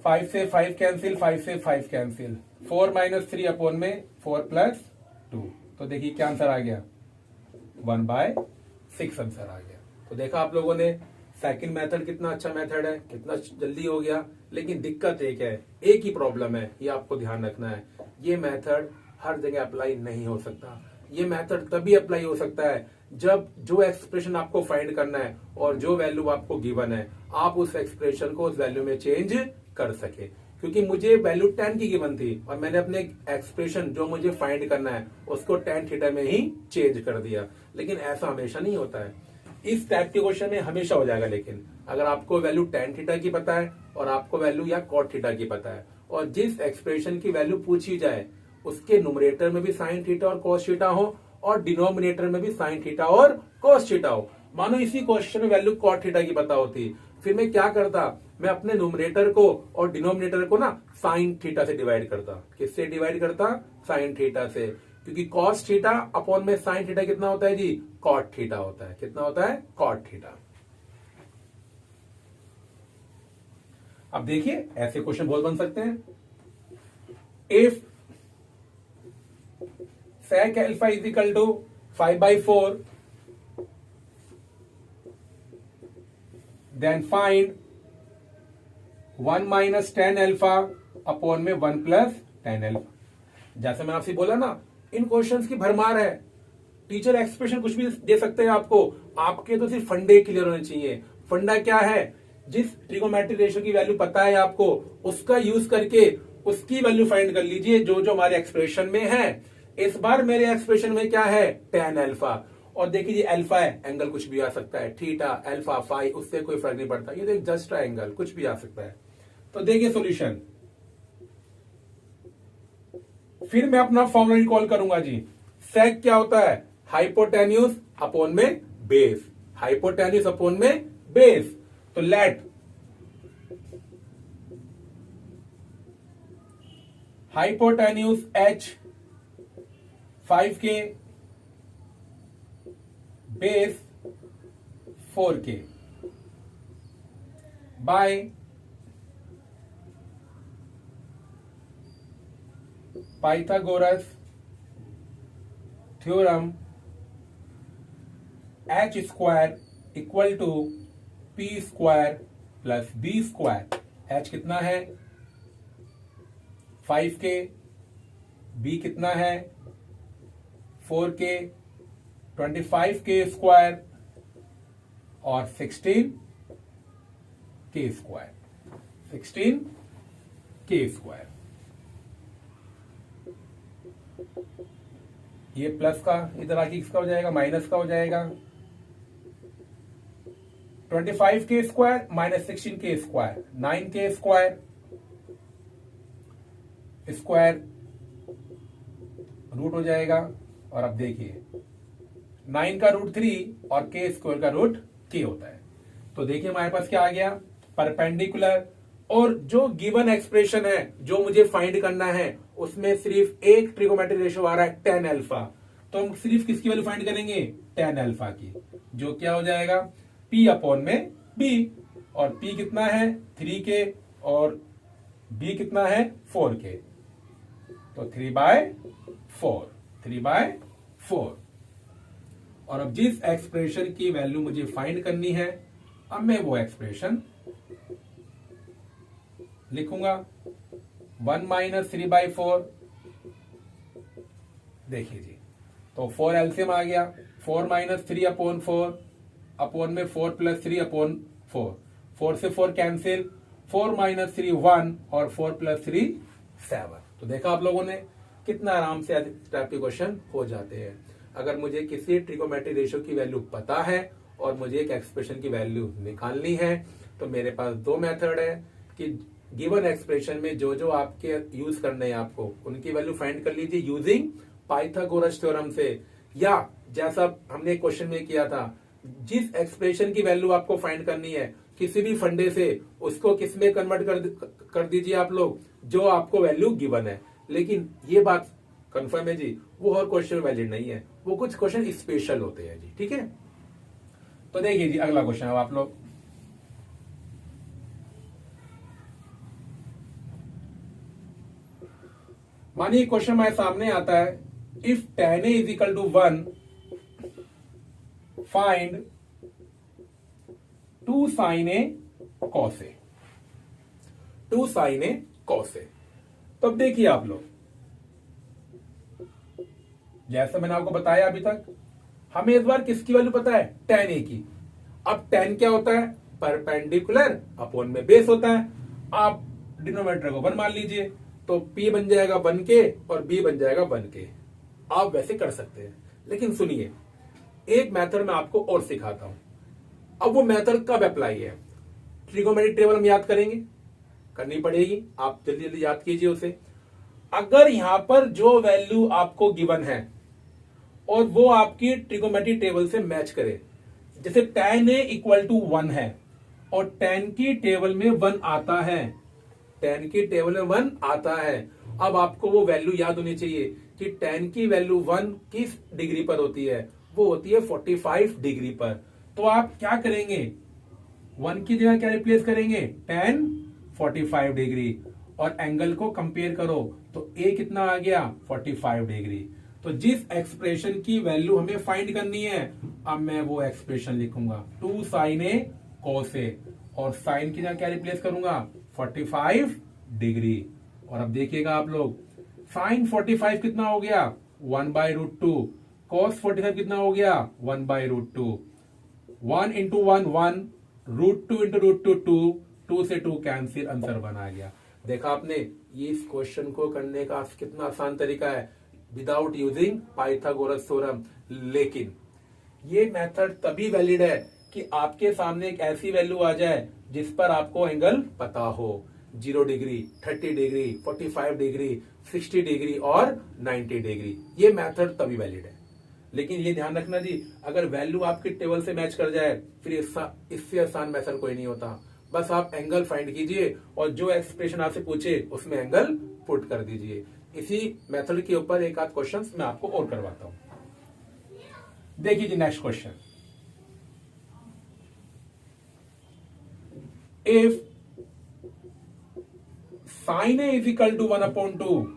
5 से 5 कैंसिल, 5 से 5 कैंसिल, 4 माइनस 3 अपॉन में 4 प्लस 2। तो देखिए क्या आंसर आ गया, 1/6 आंसर आ गया। तो देखा आप लोगों ने सेकंड मेथड कितना अच्छा मेथड है, कितना जल्दी हो गया। लेकिन दिक्कत एक है, एक ही प्रॉब्लम है, ये आपको ध्यान रखना है, ये मेथड हर जगह अप्लाई नहीं हो सकता। ये मेथड तभी अप्लाई हो सकता है जब जो एक्सप्रेशन आपको फाइंड करना है और जो वैल्यू आपको गिवन है, आप उस एक्सप्रेशन को उस वैल्यू में चेंज कर सके। क्योंकि मुझे वैल्यू 10 की गिवन थी और मैंने अपने एक्सप्रेशन जो मुझे फाइंड करना है उसको tan थीटा में ही चेंज कर दिया। लेकिन ऐसा हमेशा नहीं होता है, इस टाइप के क्वेश्चन में हमेशा हो जाएगा। लेकिन अगर आपको वैल्यू tan थीटा की पता है और आपको वैल्यू या cot थीटा की पता है और जिस एक्सप्रेशन की वैल्यू पूछी जाए उसके न्यूमरेटर में भी साइन थीटा और cos थीटा हो और डिनोमिनेटर में भी साइन थीटा और cos थीटा हो। मानो इसी क्वेश्चन में वैल्यू cot थीटा की पता होती, फिर मैं क्या करता, मैं अपने न्यूमरेटर को और डिनोमिनेटर को ना साइन थीटा से डिवाइड करता। किससे डिवाइड करता, साइन थीटा से। क्योंकि cos थीटा अपॉन में साइन थीटा कितना होता है जी, cot थीटा होता है। कितना होता है, cot थीटा। अब देखिए ऐसे क्वेश्चन बहुत बन सकते हैं। If sec alpha is equal to 5/4, then find 1 minus tan alpha upon में 1 प्लस tan alpha। जैसे मैंने आपसे बोला ना, इन क्वेश्चंस की भरमार है। टीचर एक्सप्रेशन कुछ भी दे सकते हैं आपको, आपके तो सिर्फ फंडे क्लियर होने चाहिए। फंडा क्या है, जिस ट्रिगोनोमेट्रिक रेशियो की वैल्यू पता है आपको, उसका यूज करके उसकी वैल्यू फाइंड कर लीजिए जो जो हमारे एक्सप्रेशन में है। इस बार मेरे एक्सप्रेशन में क्या है, tan अल्फा। और देखिए अल्फा है, एंगल कुछ भी आ सकता है, थीटा, अल्फा, फाई, उससे कोई फर्क नहीं पड़ता। ये देख जस्ट एंगल कुछ भी आ सकता है। तो देखिए सॉल्यूशन, फिर मैं अपना फॉर्मूला रिकॉल करूंगा जी। सेक क्या होता है, हाइपोटेन्यूज अपॉन में बेस, हाइपोटेन्यूज अपॉन में बेस। तो let hypotenuse h 5k base 4k by Pythagoras theorem h square equal to p square plus b square. h कितना है 5k, b कितना है 4k, 25k स्क्वायर और 16k स्क्वायर, 16k स्क्वायर। ये plus का इधर आके किसका हो जाएगा, माइनस का हो जाएगा। 25k square minus 16k square, 9k square square root हो जाएगा। और अब देखिए 9 का रूट 3 और k स्क्वायर का रूट k होता है। तो देखिए हमारे पास क्या आ गया, परपेंडिकुलर। और जो गिवन एक्सप्रेशन है जो मुझे फाइंड करना है उसमें सिर्फ एक ट्रिगोनोमेट्रिक रेशियो आ रहा है tan अल्फा। तो हम सिर्फ किसकी वैल्यू फाइंड करेंगे, tan अल्फा की, जो क्या हो जाएगा p अपॉन में b। और p कितना है 3k और b कितना है 4k। तो 3/4, 3/4। और अब जिस एक्सप्रेशन की वैल्यू मुझे फाइंड करनी है, अब मैं वो एक्सप्रेशन लिखूंगा 1 माइनस 3/4। देखिए जी, तो 4 एलसीएम आ गया, 4 माइनस 3 अपॉन 4 अपॉन में 4 प्लस 3 अपॉन 4, 4 से 4 कैंसिल, 4 माइनस 3 1 और 4 प्लस 3 7। तो देखा आप लोगों ने कितना आराम से टाइप के क्वेश्चन हो जाते हैं। अगर मुझे किसी ट्रिगोनोमेट्रिक रेशियो की वैल्यू पता है और मुझे एक एक्सप्रेशन की वैल्यू निकालनी है, तो मेरे पास दो मेथड है कि गिवन एक्सप्रेशन में जो जो आपके यूज करने हैं आपको उनकी वैल्यू फाइंड कर लीजिए यूजिंग पाइथागोरस थ्योरम से, या जैसा हमने क्वेश्चन में किया था, जिस एक्सप्रेशन की वैल्यू आपको फाइंड करनी है किसी भी फंडे से उसको किस में कन्वर्ट कर दीजिए आप लोग, जो आपको वैल्यू गिवन है। लेकिन ये बात कंफर्म है जी, वो हर क्वेश्चन वैलिड नहीं है, वो कुछ क्वेश्चन स्पेशल होते हैं जी, ठीक है। तो देखिए जी अगला क्वेश्चन है आप लोग, मानिए क्वेश्चन हमारे सामने आता है, if tan a is equal to 1 find 2 sin a cos a, 2 sin a cos a। तो अब देखिए आप लोग, जैसा मैंने आपको बताया अभी तक, हमें इस बार किसकी वैल्यू पता है, tan a की। अब tan क्या होता है, परपेंडिकुलर अपॉन में बेस होता है। आप डिनोमिनेटर को 1 मान लीजिए, तो p बन जाएगा 1k और b बन जाएगा 1k। आप वैसे कर सकते हैं, लेकिन सुनिए, एक मेथड मैं आपको और सिखाता हूं। अब वो मेथड कब अप्लाई है, ट्रिगोनोमेट्रिक टेबल हम याद करेंगे, करनी पड़ेगी, आप जल्दी जल्दी याद कीजिए उसे। अगर यहां पर जो वैल्यू आपको गिवन है और वो आपकी ट्रिगोनोमेट्रिक टेबल से मैच करे, जैसे tan a इक्वल टू 1 है और tan की टेबल में 1 आता है, tan की टेबल में 1 आता है। अब आपको वो वैल्यू याद होनी चाहिए कि tan की वैल्यू 1 किस डिग्री पर होती है, वो होती है 45 डिग्री पर। तो आप क्या करेंगे, 1 की जगह क्या रिप्लेस करेंगे, tan 45 डिग्री, और एंगल को कंपेयर करो तो a कितना आ गया, 45 डिग्री। तो जिस एक्सप्रेशन की वैल्यू हमें फाइंड करनी है, अब मैं वो एक्सप्रेशन लिखूंगा 2 sin a cos a, और साइन की जगह क्या रिप्लेस करूंगा, 45 डिग्री। और अब देखिएगा आप लोग, साइन 45 कितना हो गया, 1/√2, cos 45 कितना हो गया, 1/√2। 1 इंटू 1 1, √2 इंटू √2 2, 2 से 2 कैंसिल, आंसर 1 आ गया। देखा आपने, ये इस क्वेश्चन को करने का कितना आसान तरीका है, विदाउट यूजिंग पाइथागोरस थ्योरम। लेकिन ये मेथड तभी वैलिड है कि आपके सामने एक ऐसी वैल्यू आ जाए जिस पर आपको एंगल पता हो, 0 डिग्री, 30 डिग्री, 45 डिग्री, 60 डिग्री और 90 डिग्री। ये मेथड तभी वैलिड है। लेकिन ये ध्यान रखना जी, अगर वैल्यू आपके टेबल से मैच कर जाए, फिर इससे आसान मेथड कोई नहीं होता। बस आप एंगल फाइंड कीजिए और जो एक्सप्रेशन आपसे पूछे उसमें एंगल पुट कर दीजिए। इसी मेथड के ऊपर एक आध क्वेश्चन मैं आपको और करवाता हूं। देखिए जी, next question, if sin a is equal to 1/2,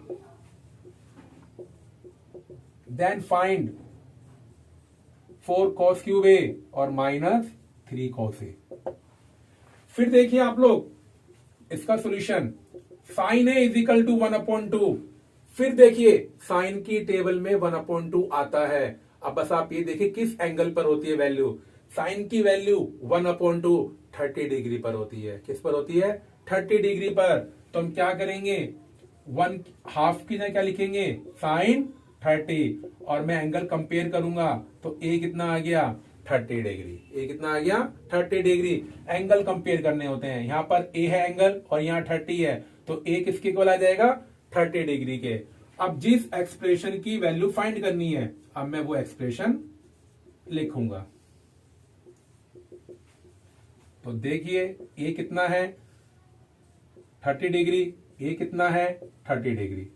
then find 4 cos cube a और माइनस 3 cos a। फिर देखिए आप लोग इसका solution, sin a is equal to 1/2। फिर देखिए साइन की टेबल में 1/2 आता है। अब बस आप ये देखिए किस एंगल पर होती है वैल्यू, साइन की वैल्यू 1/2 30 डिग्री पर होती है। किस पर होती है, 30 डिग्री पर। तो हम क्या करेंगे, 1/2 की जगह क्या लिखेंगे, साइन 30, और मैं एंगल कंपेयर करूंगा तो a कितना आ गया, 30 डिग्री। a कितना आ गया, 30 डिग्री। एंगल कंपेयर करने होते हैं, यहां पर a है एंगल और यहां 30 है, तो a किसके इक्वल आ जाएगा, 30 डिग्री के। अब जिस एक्सप्रेशन की वैल्यू फाइंड करनी है, अब मैं वो एक्सप्रेशन लिखूंगा। तो देखिए a कितना है, 30 डिग्री, a कितना है, 30 डिग्री।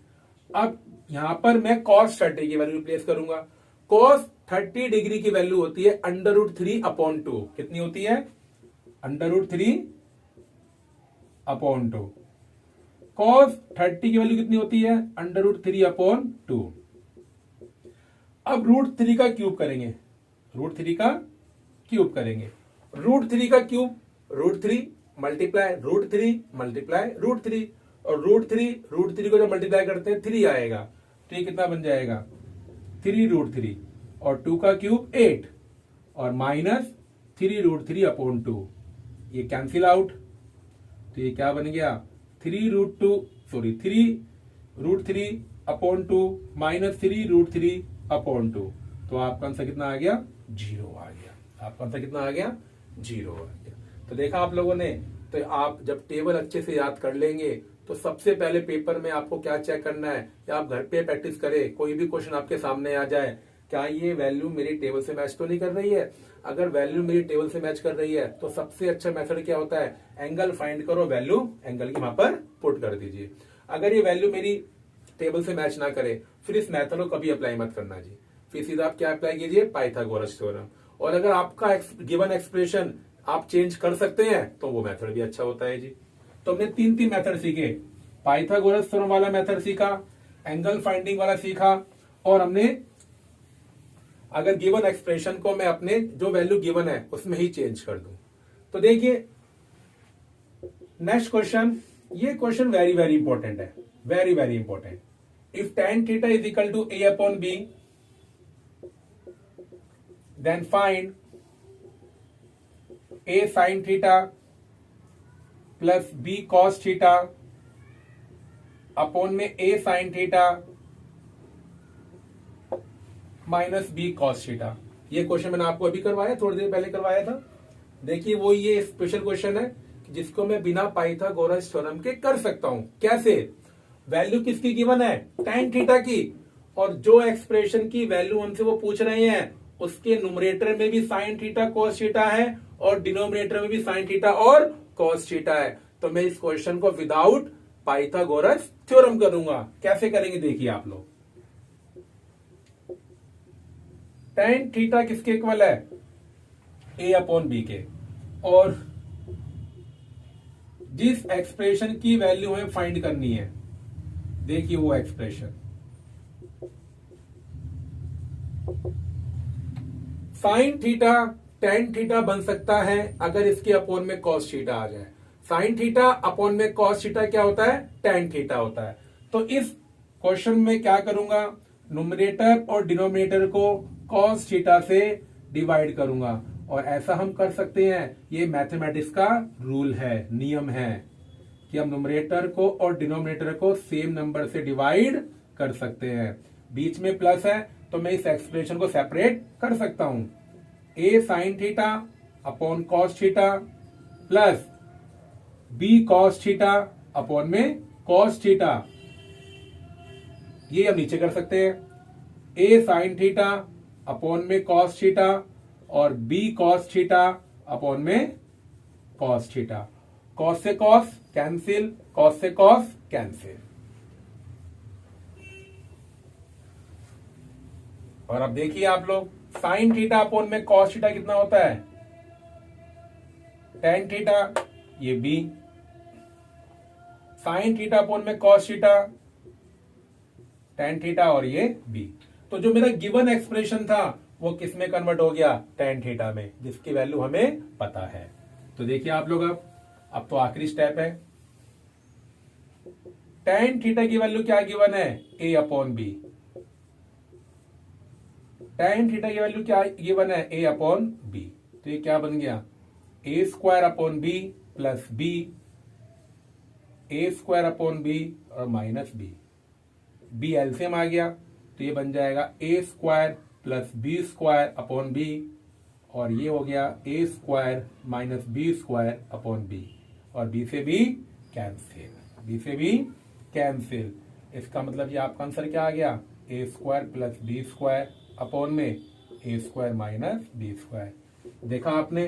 अब यहां पर मैं cos 30 की वैल्यू रिप्लेस करूंगा। cos 30 डिग्री की वैल्यू होती है √3/2। कितनी होती है, √3/2। cos 30 की वैल्यू कितनी होती है, √3/2। अब √3 का क्यूब करेंगे, √3 का क्यूब करेंगे। √3 का क्यूब, √3 मल्टीप्लाई √3 मल्टीप्लाई √3, और √3 को जब मल्टीप्लाई करते हैं 3 आएगा, तो ये कितना बन जाएगा, 3√3, और 2 का क्यूब 8, और माइनस 3√3/2। ये कैंसिल आउट, तो ये क्या बन गया, 3√3/2 माइनस 3√3/2। तो आपका आंसर कितना आ गया, 0 आ गया। आपका आंसर कितना आ गया, 0 आ गया। तो देखा आप लोगों ने, तो आप जब टेबल अच्छे से याद कर लेंगे तो सबसे पहले पेपर में आपको क्या चेक करना है, या आप घर पे प्रैक्टिस करें, कोई भी क्वेश्चन आपके सामने आ जाए, क्या ये वैल्यू मेरी टेबल से मैच तो नहीं कर रही है। अगर वैल्यू मेरी टेबल से मैच कर रही है तो सबसे अच्छा मेथड क्या होता है, एंगल फाइंड करो, वैल्यू एंगल की वहां पर पुट कर दीजिए। अगर ये वैल्यू मेरी टेबल से मैच ना करे, फिर इस मेथड को कभी अप्लाई मत करना जी, फिर सीधा आप क्या अप्लाई कीजिए, पाइथागोरस थ्योरम। और अगर आपका गिवन एक्सप्रेशन आप चेंज कर सकते हैं तो वो मेथड भी अच्छा होता है जी। तो हमने 3 मेथड सीखे, पाइथागोरस थ्योरम वाला मेथड सीखा, एंगल फाइंडिंग वाला सीखा, और हमने अगर गिवन एक्सप्रेशन को मैं अपने जो वैल्यू गिवन है उसमें ही चेंज कर दूं। तो देखिए नेक्स्ट क्वेश्चन, ये क्वेश्चन वेरी वेरी इंपॉर्टेंट है, very very important. If tan theta is equal to a upon b, then find a sin theta plus b cos theta upon में a sin theta minus b cos theta. ये question मैंने आपको अभी करवाया, थोड़ी देर पहले करवाया था। देखिए वो ये स्पेशल क्वेश्चन है जिसको मैं बिना पाइथागोरस थ्योरम के कर सकता हूं। कैसे? वैल्यू किसकी गिवन है? tan थीटा की, और जो एक्सप्रेशन की वैल्यू हमसे वो पूछ रहे हैं उसके न्यूमरेटर में भी sin थीटा cos थीटा है और डिनोमिनेटर में भी sin थीटा और cos थीटा है। तो मैं इस क्वेश्चन को विदाउट पाइथागोरस थ्योरम करूंगा। कैसे करेंगे देखिए आप लोग। tan थीटा किसके इक्वल है? a अपॉन बी के, और जिस एक्सप्रेशन की वैल्यू हमें फाइंड करनी है, देखिए वो expression sine theta tan theta बन सकता है अगर इसके अपॉन में cos थीटा आ जाए। साइन थीटा अपॉन में cos थीटा क्या होता है? tan थीटा होता है। तो इस क्वेश्चन में क्या करूंगा, न्यूमरेटर और डिनोमिनेटर को cos थीटा से डिवाइड करूंगा, और ऐसा हम कर सकते हैं, ये मैथमेटिक्स का रूल है, नियम है कि हम न्यूमरेटर को और डिनोमिनेटर को सेम नंबर से डिवाइड कर सकते हैं। बीच में प्लस है तो मैं इस एक्सप्रेशन को सेपरेट कर सकता हूं। a sign theta upon cos theta plus b cos theta upon में cos थीटा, ये हम नीचे कर सकते हैं। a साइन थीटा अपॉन में cos थीटा और b cos थीटा अपॉन में cos थीटा। cos से cos कैंसिल, cos से cos कैंसिल। और अब देखिए आप लोग, साइन थीटा अपॉन में cos थीटा कितना होता है? tan थीटा, ये b, साइन थीटा अपॉन में cos थीटा, tan थीटा और ये b। तो जो मेरा गिवन एक्सप्रेशन था वो किस में कन्वर्ट हो गया? tan थीटा में, जिसकी वैल्यू हमें पता है। तो देखिए आप लोग, अब तो आखिरी स्टेप है। tan थीटा की वैल्यू क्या गिवन है? a upon B. tan theta की वैल्यू क्या गिवन है? a upon B. तो ये क्या बन गया? a square upon B plus B, a square upon B और माइनस बी। बी एलसीएम आ गया तो ये बन जाएगा a square plus B square upon B, और ये हो गया a square minus B square upon B, और b से b कैंसिल, b से b कैंसिल। इसका मतलब ये आपका आंसर क्या आ गया? a square plus B square upon में a square minus B square. देखा आपने,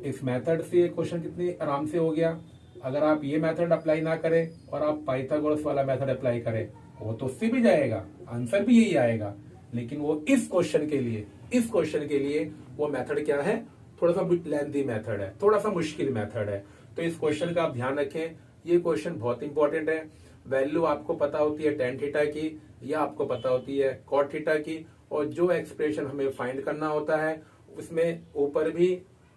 इस मेथड से ये क्वेश्चन कितने आराम से हो गया। अगर आप ये मेथड अप्लाई ना करें और आप पाइथागोरस वाला मेथड अप्लाई करें, वो तो उससे भी जाएगा, आंसर भी यही आएगा, लेकिन वो इस क्वेश्चन के लिए वो मेथड क्या है? थोड़ा सा लेंथी मेथड है, थोड़ा सा मुश्किल मेथड है। तो इस क्वेश्चन का आप ध्यान रखें, ये क्वेश्चन बहुत इंपॉर्टेंट है। वैल्यू आपको पता होती है tan थीटा की, या आपको पता होती है cot थीटा की, और जो एक्सप्रेशन हमें फाइंड करना होता है उसमें ऊपर भी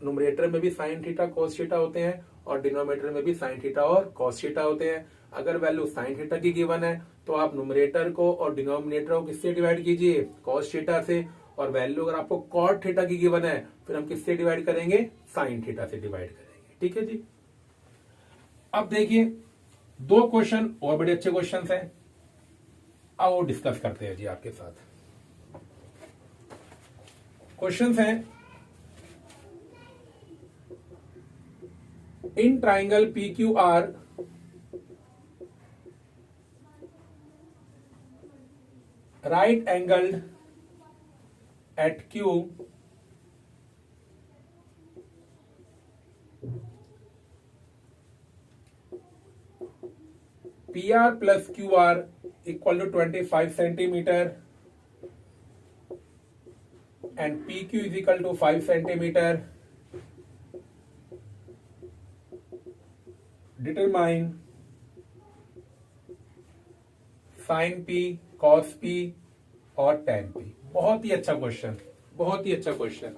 न्यूमरेटर में भी साइन थीटा cos थीटा होते हैं और डिनोमिनेटर में भी साइन थीटा और cos थीटा होते हैं। अगर वैल्यू साइन थीटा की गिवन है तो आप न्यूमरेटर को और डिनोमिनेटर को किससे डिवाइड कीजिए? cos थीटा से। और वैल्यू अगर आपको cot थीटा की गिवन है फिर हम किससे डिवाइड करेंगे? साइन थीटा से डिवाइड करेंगे। ठीक है जी। अब देखिए दो क्वेश्चन और बड़े अच्छे क्वेश्चन हैं, अब वो डिस्कस करते हैं जी आपके साथ। क्वेश्चंस हैं, in triangle PQR right angled at Q PR plus QR equal to 25 centimeter and PQ is equal to 5 centimeter. Determine sine P, cos P और टेन पी। बहुत ही अच्छा क्वेश्चन, बहुत ही अच्छा क्वेश्चन।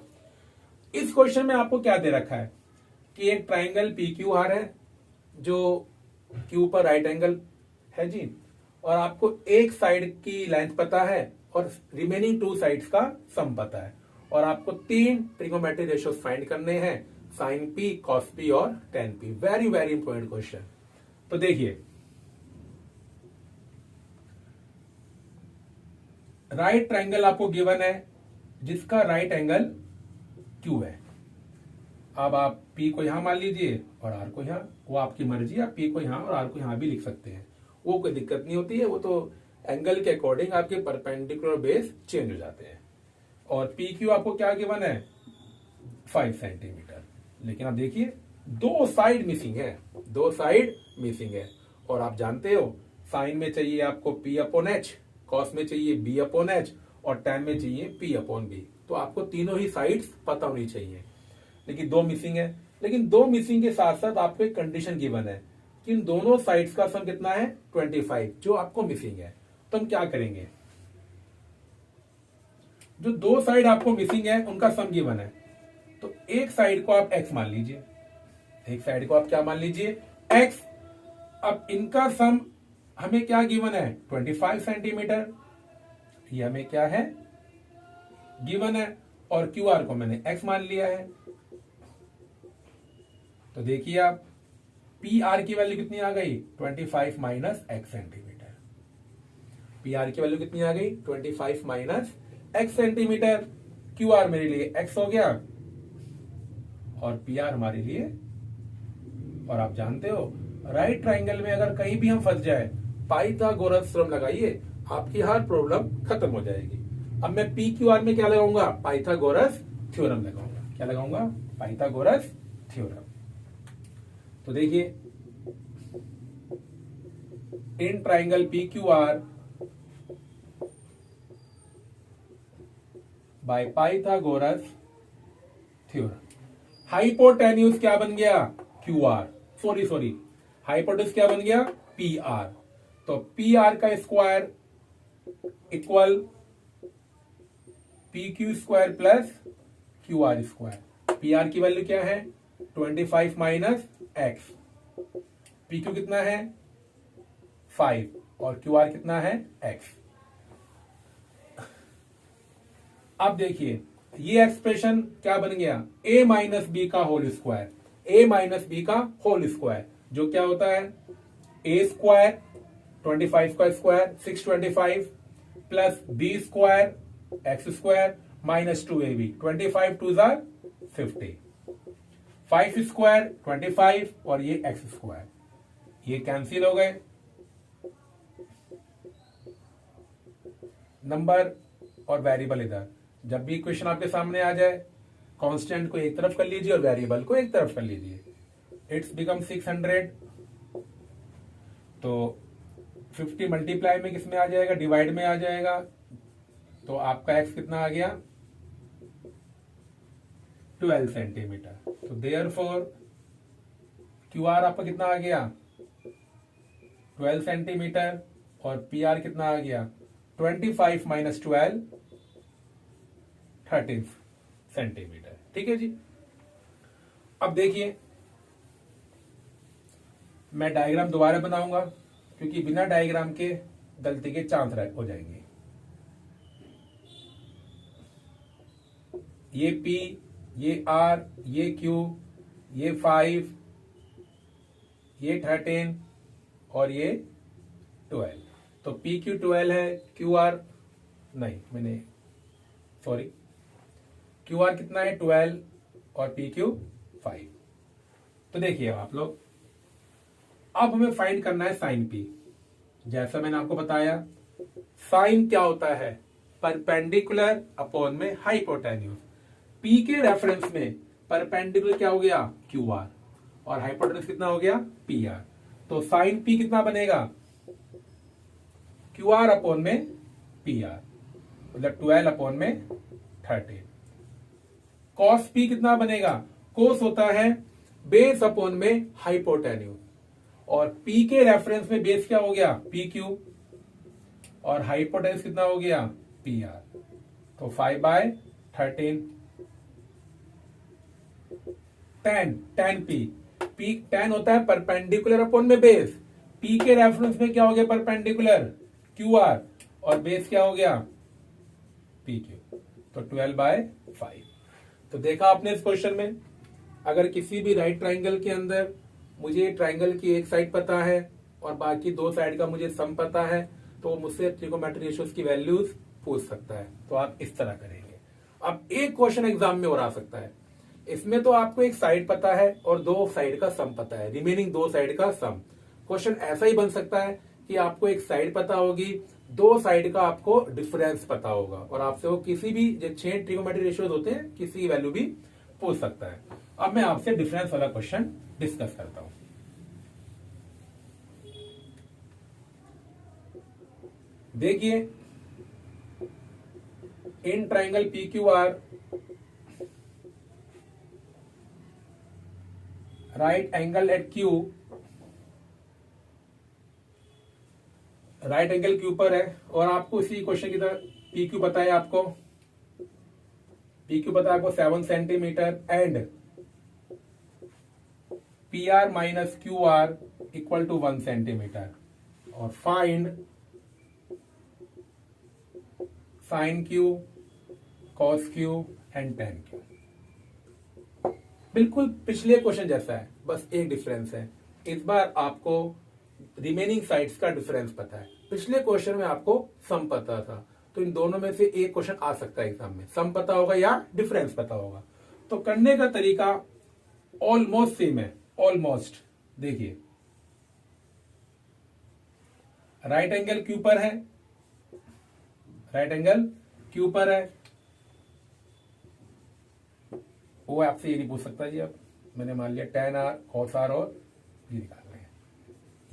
इस क्वेश्चन में आपको क्या दे रखा है कि एक ट्राइंगल पी क्यू आर है जो क्यू पर राइट एंगल है जी, और आपको एक साइड की लेंथ पता है और रिमेनिंग टू साइड्स का सम पता है, और आपको 3 ट्रिगोनोमेट्रिक रेशियोज फाइंड करने हैं, साइन पी, कॉस पी और tan P. Very very important question. तो देखिए, राइट ट्राइंगल आपको गिवन है जिसका राइट एंगल क्यू है। अब आप P को यहां मान लीजिए और R को यहां, वो आपकी मर्जी, आप P को यहां और R को यहां भी लिख सकते हैं, वो कोई दिक्कत नहीं होती है। वो तो एंगल के अकॉर्डिंग आपके परपेंडिकुलर बेस चेंज हो जाते हैं। और PQ आपको क्या गिवन है, 5 सेंटीमीटर। लेकिन आप देखिए, 2 साइड मिसिंग है, 2 साइड मिसिंग है। और आप जानते हो साइन में चाहिए आपको P अपॉन H, कॉस में चाहिए B अपॉन H और tan में चाहिए P अपॉन B। तो आपको तीनों ही साइड्स पता होनी चाहिए, लेकिन 2 मिसिंग है। लेकिन 2 मिसिंग के साथ साथ आपको एक कंडीशन गिवन है कि इन दोनों साइड्स का सम कितना है, 25, जो आपको मिसिंग है। तो हम क्या करेंगे, जो 2 साइड आपको मिसिंग है उनका सम गिवन है, तो एक साइड को आप x मान लीजिए, एक साइड को आप क्या मान लीजिए, x। अब इनका सम हमें क्या गिवन है, 25 सेंटीमीटर, ये हमें क्या है गिवन है, और क्यू आर को मैंने x मान लिया है। तो देखिए आप, पी आर की वैल्यू कितनी आ गई, 25 minus x centimetre. P R की वैल्यू कितनी आ गई, 25 minus x centimetre. Q R मेरे लिए x हो गया और पी आर हमारे लिए। और आप जानते हो राइट ट्राइंगल में अगर कहीं भी हम फंस जाए, पाइथागोरस थ्योरम लगाइए, आपकी हर प्रॉब्लम खत्म हो जाएगी। अब मैं पी क्यू आर में क्या लगाऊंगा, पाइथागोरस थ्योरम लगाऊंगा। क्या लगाऊंगा, पाइथागोरस थ्योरम। तो देखिए, in triangle P Q R by Pythagoras theorem, hypotenuse क्या बन गया, क्यू आर, सॉरी हाइपोटेन्यूज क्या बन गया, पी आर। तो पी आर का square equal P Q square plus Q R square. P are की वैल्यू क्या है, 25 माइनस एक्स। पी क्यू कितना है, 5 और क्यू आर कितना है, एक्स। अब देखिए, ये एक्सप्रेशन क्या बन गया, a माइनस बी का whole square, a minus B का होल स्क्वायर, जो क्या होता है, a स्क्वायर 25 का square 625 plus b square x square minus 2ab, 25 2 जार 50, 5 स्क्वायर 25 और ये x स्क्वायर, ये कैंसिल हो गए। नंबर और वेरिएबल इधर, जब भी क्वेश्चन आपके सामने आ जाए, कांस्टेंट को एक तरफ कर लीजिए और वेरिएबल को एक तरफ कर लीजिए। It's become 600। तो 50 मल्टीप्लाई में किसमें आ जाएगा, डिवाइड में आ जाएगा। तो आपका x कितना आ गया, 12 सेंटीमीटर। तो देयरफॉर क्यू आर आपका कितना आ गया, 12 सेंटीमीटर, और पी आर कितना आ गया, 25 माइनस 12, 13 सेंटीमीटर। ठीक है जी। अब देखिए, मैं डायग्राम दोबारा बनाऊंगा क्योंकि बिना डायग्राम के गलती के चांस हो जाएंगे। ये P, ये R, ये Q, ये 5, ये 13 और ये 12। तो PQ 12 है, QR नहीं, मैंने सॉरी, QR कितना है, 12 और PQ 5। तो देखिए आप लोग, अब हमें फाइंड करना है साइन P। जैसा मैंने आपको बताया, साइन क्या होता है, परपेंडिकुलर अपॉन में हाइपोटेन्यूज। P के रेफरेंस में परपेंडिकुलर क्या हो गया, QR, और हाइपोटेन्यूज कितना हो गया, PR। तो साइन P कितना बनेगा, QR अपॉन में PR, मतलब 12 अपॉन में 13। कॉस P कितना बनेगा, कोस होता है बेस अपॉन में हाइपोटेन्यूज, और P के रेफरेंस में बेस क्या हो गया, PQ, और हाइपोटेन्यूज कितना हो गया पी आर, तो 5/13 10 पी टेन होता है परपेंडिकुलर अपॉन में बेस, पी के रेफरेंस में क्या हो गया परपेंडिकुलर क्यू आर और बेस क्या हो गया पी क्यू, तो 12/5। तो देखा आपने इस क्वेश्चन में, अगर किसी भी राइट ट्राइंगल के अंदर मुझे ट्राइंगल की एक साइड पता है और बाकी दो साइड का मुझे सम पता है, तो वो मुझसे ट्रिगोनोमेट्रिक रेशियोज की वैल्यूज पूछ सकता है। तो आप इस तरह करेंगे। अब एक क्वेश्चन एग्जाम में और आ सकता है, इसमें तो आपको एक साइड पता है और दो साइड का सम पता है, रिमेनिंग दो साइड का सम। क्वेश्चन ऐसा ही बन सकता है कि आपको एक साइड पता होगी, दो साइड का आपको डिफरेंस पता होगा और आपसे वो किसी भी जो 6 ट्रिगोनोमेट्रिक रेशियोज होते हैं किसी की वैल्यू भी पूछ सकता है। अब मैं आपसे डिफरेंस वाला क्वेश्चन डिस्कस करता हूं। देखिए, in triangle P Q R right angle at Q, right angle Q पर है और आपको इसी क्वेश्चन की तरह पी क्यू पता है, आपको पी क्यू पता है आपको 7 centimetre and P R minus Q R equal to 1 centimetre और find sine Q, cos Q and tan Q. बिल्कुल पिछले क्वेश्चन जैसा है, बस एक डिफरेंस है, इस बार आपको रिमेनिंग साइड्स का डिफरेंस पता है। पिछले क्वेश्चन में आपको सम पता था, तो इन दोनों में से एक क्वेश्चन आ सकता है एग्जाम में, सम पता होगा या डिफरेंस पता होगा। तो करने का तरीका ऑलमोस्ट सेम है, ऑलमोस्ट। देखिए, राइट एंगल क्यू पर है, राइट एंगल क्यू पर है, वो आपसे ये नहीं पूछ सकता जी। अब मैंने मान लिया tan r cos r और ये निकाल रहे हैं,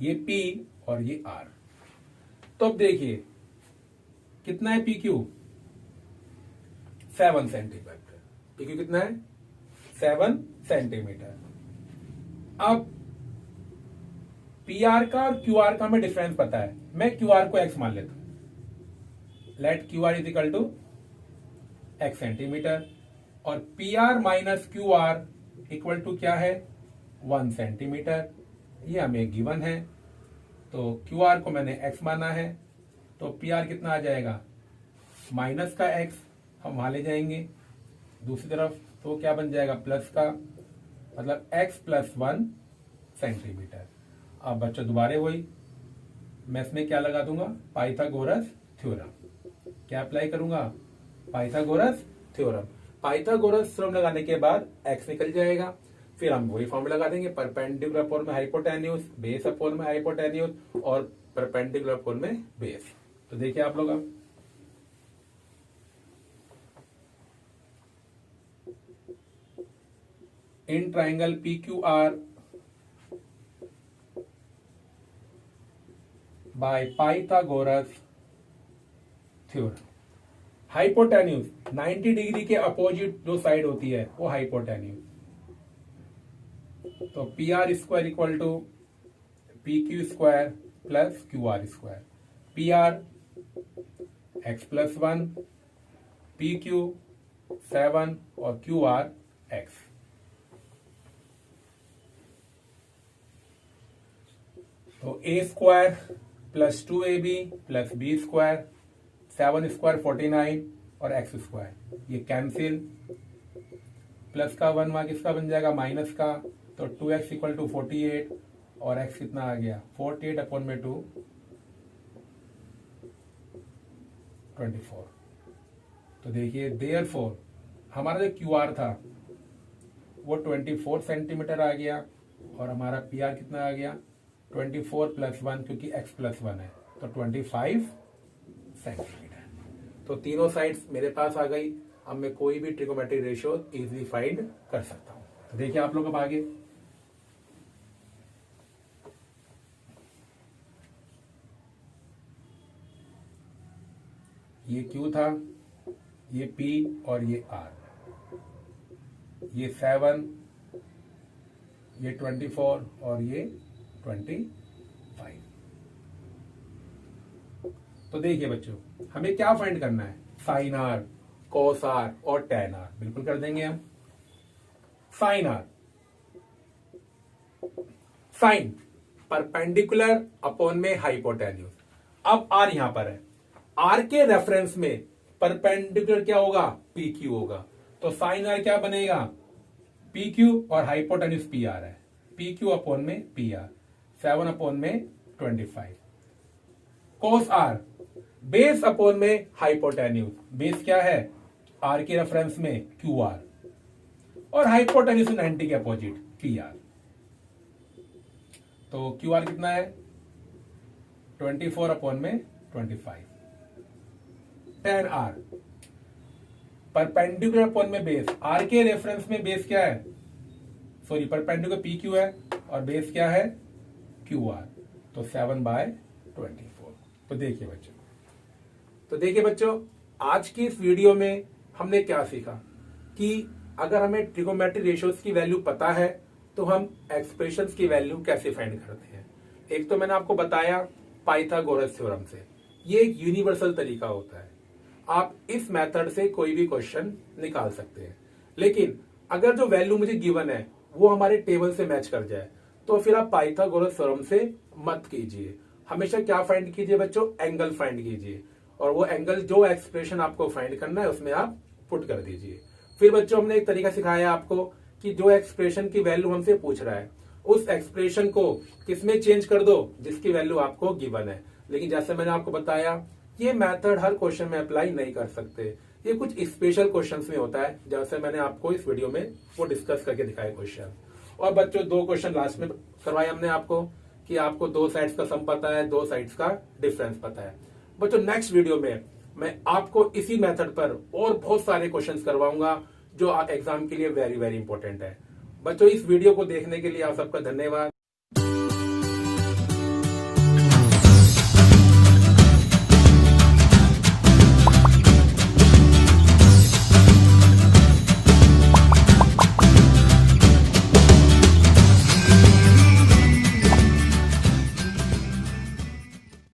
ये P और ये R। तो अब देखिए कितना है P Q 7 centimetre, P Q कितना है 7 सेंटीमीटर। अब पी आर का और क्यू आर का हमें डिफरेंस पता है, मैं क्यू आर को x मान लेता हूं, let Q R is equal to x centimetre और P R minus Q R equal to क्या है 1 सेंटीमीटर, ये हमें गिवन है। तो क्यू आर को मैंने x माना है, तो पी आर कितना आ जाएगा माइनस का x, हम वहां ले जाएंगे दूसरी तरफ, तो क्या बन जाएगा प्लस का, मतलब x प्लस 1 सेंटीमीटर। अब बच्चों दोबारा वही, मैं इसमें क्या लगा दूंगा पाइथागोरस थ्योरम, क्या अप्लाई करूंगा पाइथागोरस थ्योरम। पाइथागोरस थ्योरम लगाने के बाद x निकल जाएगा, फिर हम वही फॉर्मूला लगा देंगे, परपेंडिकुलर अपॉन में हाइपोटेन्यूज, बेस अपॉन में हाइपोटेन्यूज और परपेंडिकुलर अपॉन में बेस। तो देखिए आप लोग, अब in triangle P Q R by Pythagoras theorem, hypotenuse 90 degree के अपोजिट जो साइड होती है वो हाइपोटेन्यूज, तो P R square equal to P Q square plus Q R square, P R X plus 1, P Q 7 और Q R X. तो A square plus 2ab plus B square, 7 square 49 और X square, ये cancel, plus का 1 वहां किसका बन जाएगा minus का, तो 2x इक्वल टू 48 और x कितना आ गया 48 अपॉन में 2 24। तो देखिए देयरफॉर हमारा जो क्यू आर था वो 24 सेंटीमीटर आ गया और हमारा पी आर कितना आ गया 24 प्लस 1, क्योंकि x प्लस 1 है तो 25 सेंटीमीटर। तो तीनों साइड्स मेरे पास आ गई। अब मैं कोई भी ट्रिगोनोमेट्रिक रेशियो इजीली फाइंड कर सकता हूं। तो देखिए आप लोग अब आगे, ये Q था, ये P और ये R, ये 7, ये 24 और ये 25। तो देखिए बच्चों, हमें क्या फाइंड करना है, साइन आर, कॉस आर और टेन आर। बिल्कुल कर देंगे हम। Sine R, sine perpendicular upon में हाइपोटेन्यूज। अब आर यहां पर है, आर के रेफरेंस में परपेंडिकुलर क्या होगा, पी क्यू होगा। तो साइन आर क्या बनेगा, पी क्यू, और हाइपोटेन्यूज पी आर है, पी क्यू अपॉन में पी आर, 7 अपॉन में 25। कॉस आर बेस अपॉन में हाइपोटेन्यूज, बेस क्या है, आर के रेफरेंस में क्यू आर, और हाइपोटेन्यूज 90 के अपोजिट पी आर। तो क्यू आर कितना है, 24 अपॉन में 25। टेन आर परपेंडिकुलर अपॉन में बेस, आर के रेफरेंस में बेस क्या है, सॉरी परपेंडिकुलर पी क्यू है और बेस क्या है, क्यू आर, तो 7/24। तो देखिए बच्चों, आज की इस वीडियो में हमने क्या सीखा कि अगर हमें ट्रिगोनोमेट्रिक रेशियोज की वैल्यू पता है तो हम एक्सप्रेशंस की वैल्यू कैसे फाइंड करते हैं। एक तो मैंने आपको बताया पाइथागोरस थ्योरम से, ये एक यूनिवर्सल तरीका होता है, आप इस मेथड से कोई भी क्वेश्चन निकाल सकते हैं। लेकिन अगर जो वैल्यू मुझे गिवन है वो हमारे टेबल से मैच कर जाए तो फिर आप पाइथागोरस थ्योरम से मत कीजिए। हमेशा क्या फाइंड कीजिए बच्चों, एंगल फाइंड कीजिए, और वो एंगल जो एक्सप्रेशन आपको फाइंड करना है उसमें आप पुट कर दीजिए। फिर बच्चों हमने एक तरीका सिखाया आपको कि जो एक्सप्रेशन की वैल्यू हमसे पूछ रहा है उस एक्सप्रेशन को किसमें चेंज कर दो जिसकी वैल्यू आपको गिवन है। लेकिन जैसे मैंने आपको बताया ये मेथड हर क्वेश्चन में अप्लाई नहीं कर सकते, ये कुछ स्पेशल क्वेश्चंस में होता है, जैसे मैंने आपको इस वीडियो में वो डिस्कस करके दिखाया क्वेश्चन। और बच्चों 2 क्वेश्चन लास्ट में करवाए हमने आपको कि आपको 2 साइड्स का सम पता है, 2 साइड्स का डिफरेंस पता है। बच्चों नेक्स्ट वीडियो में मैं आपको इसी मेथड पर और बहुत सारे क्वेश्चंस करवाऊंगा जो एग्जाम के लिए वेरी वेरी इंपॉर्टेंट है। बच्चों इस वीडियो को देखने के लिए आप सबका धन्यवाद।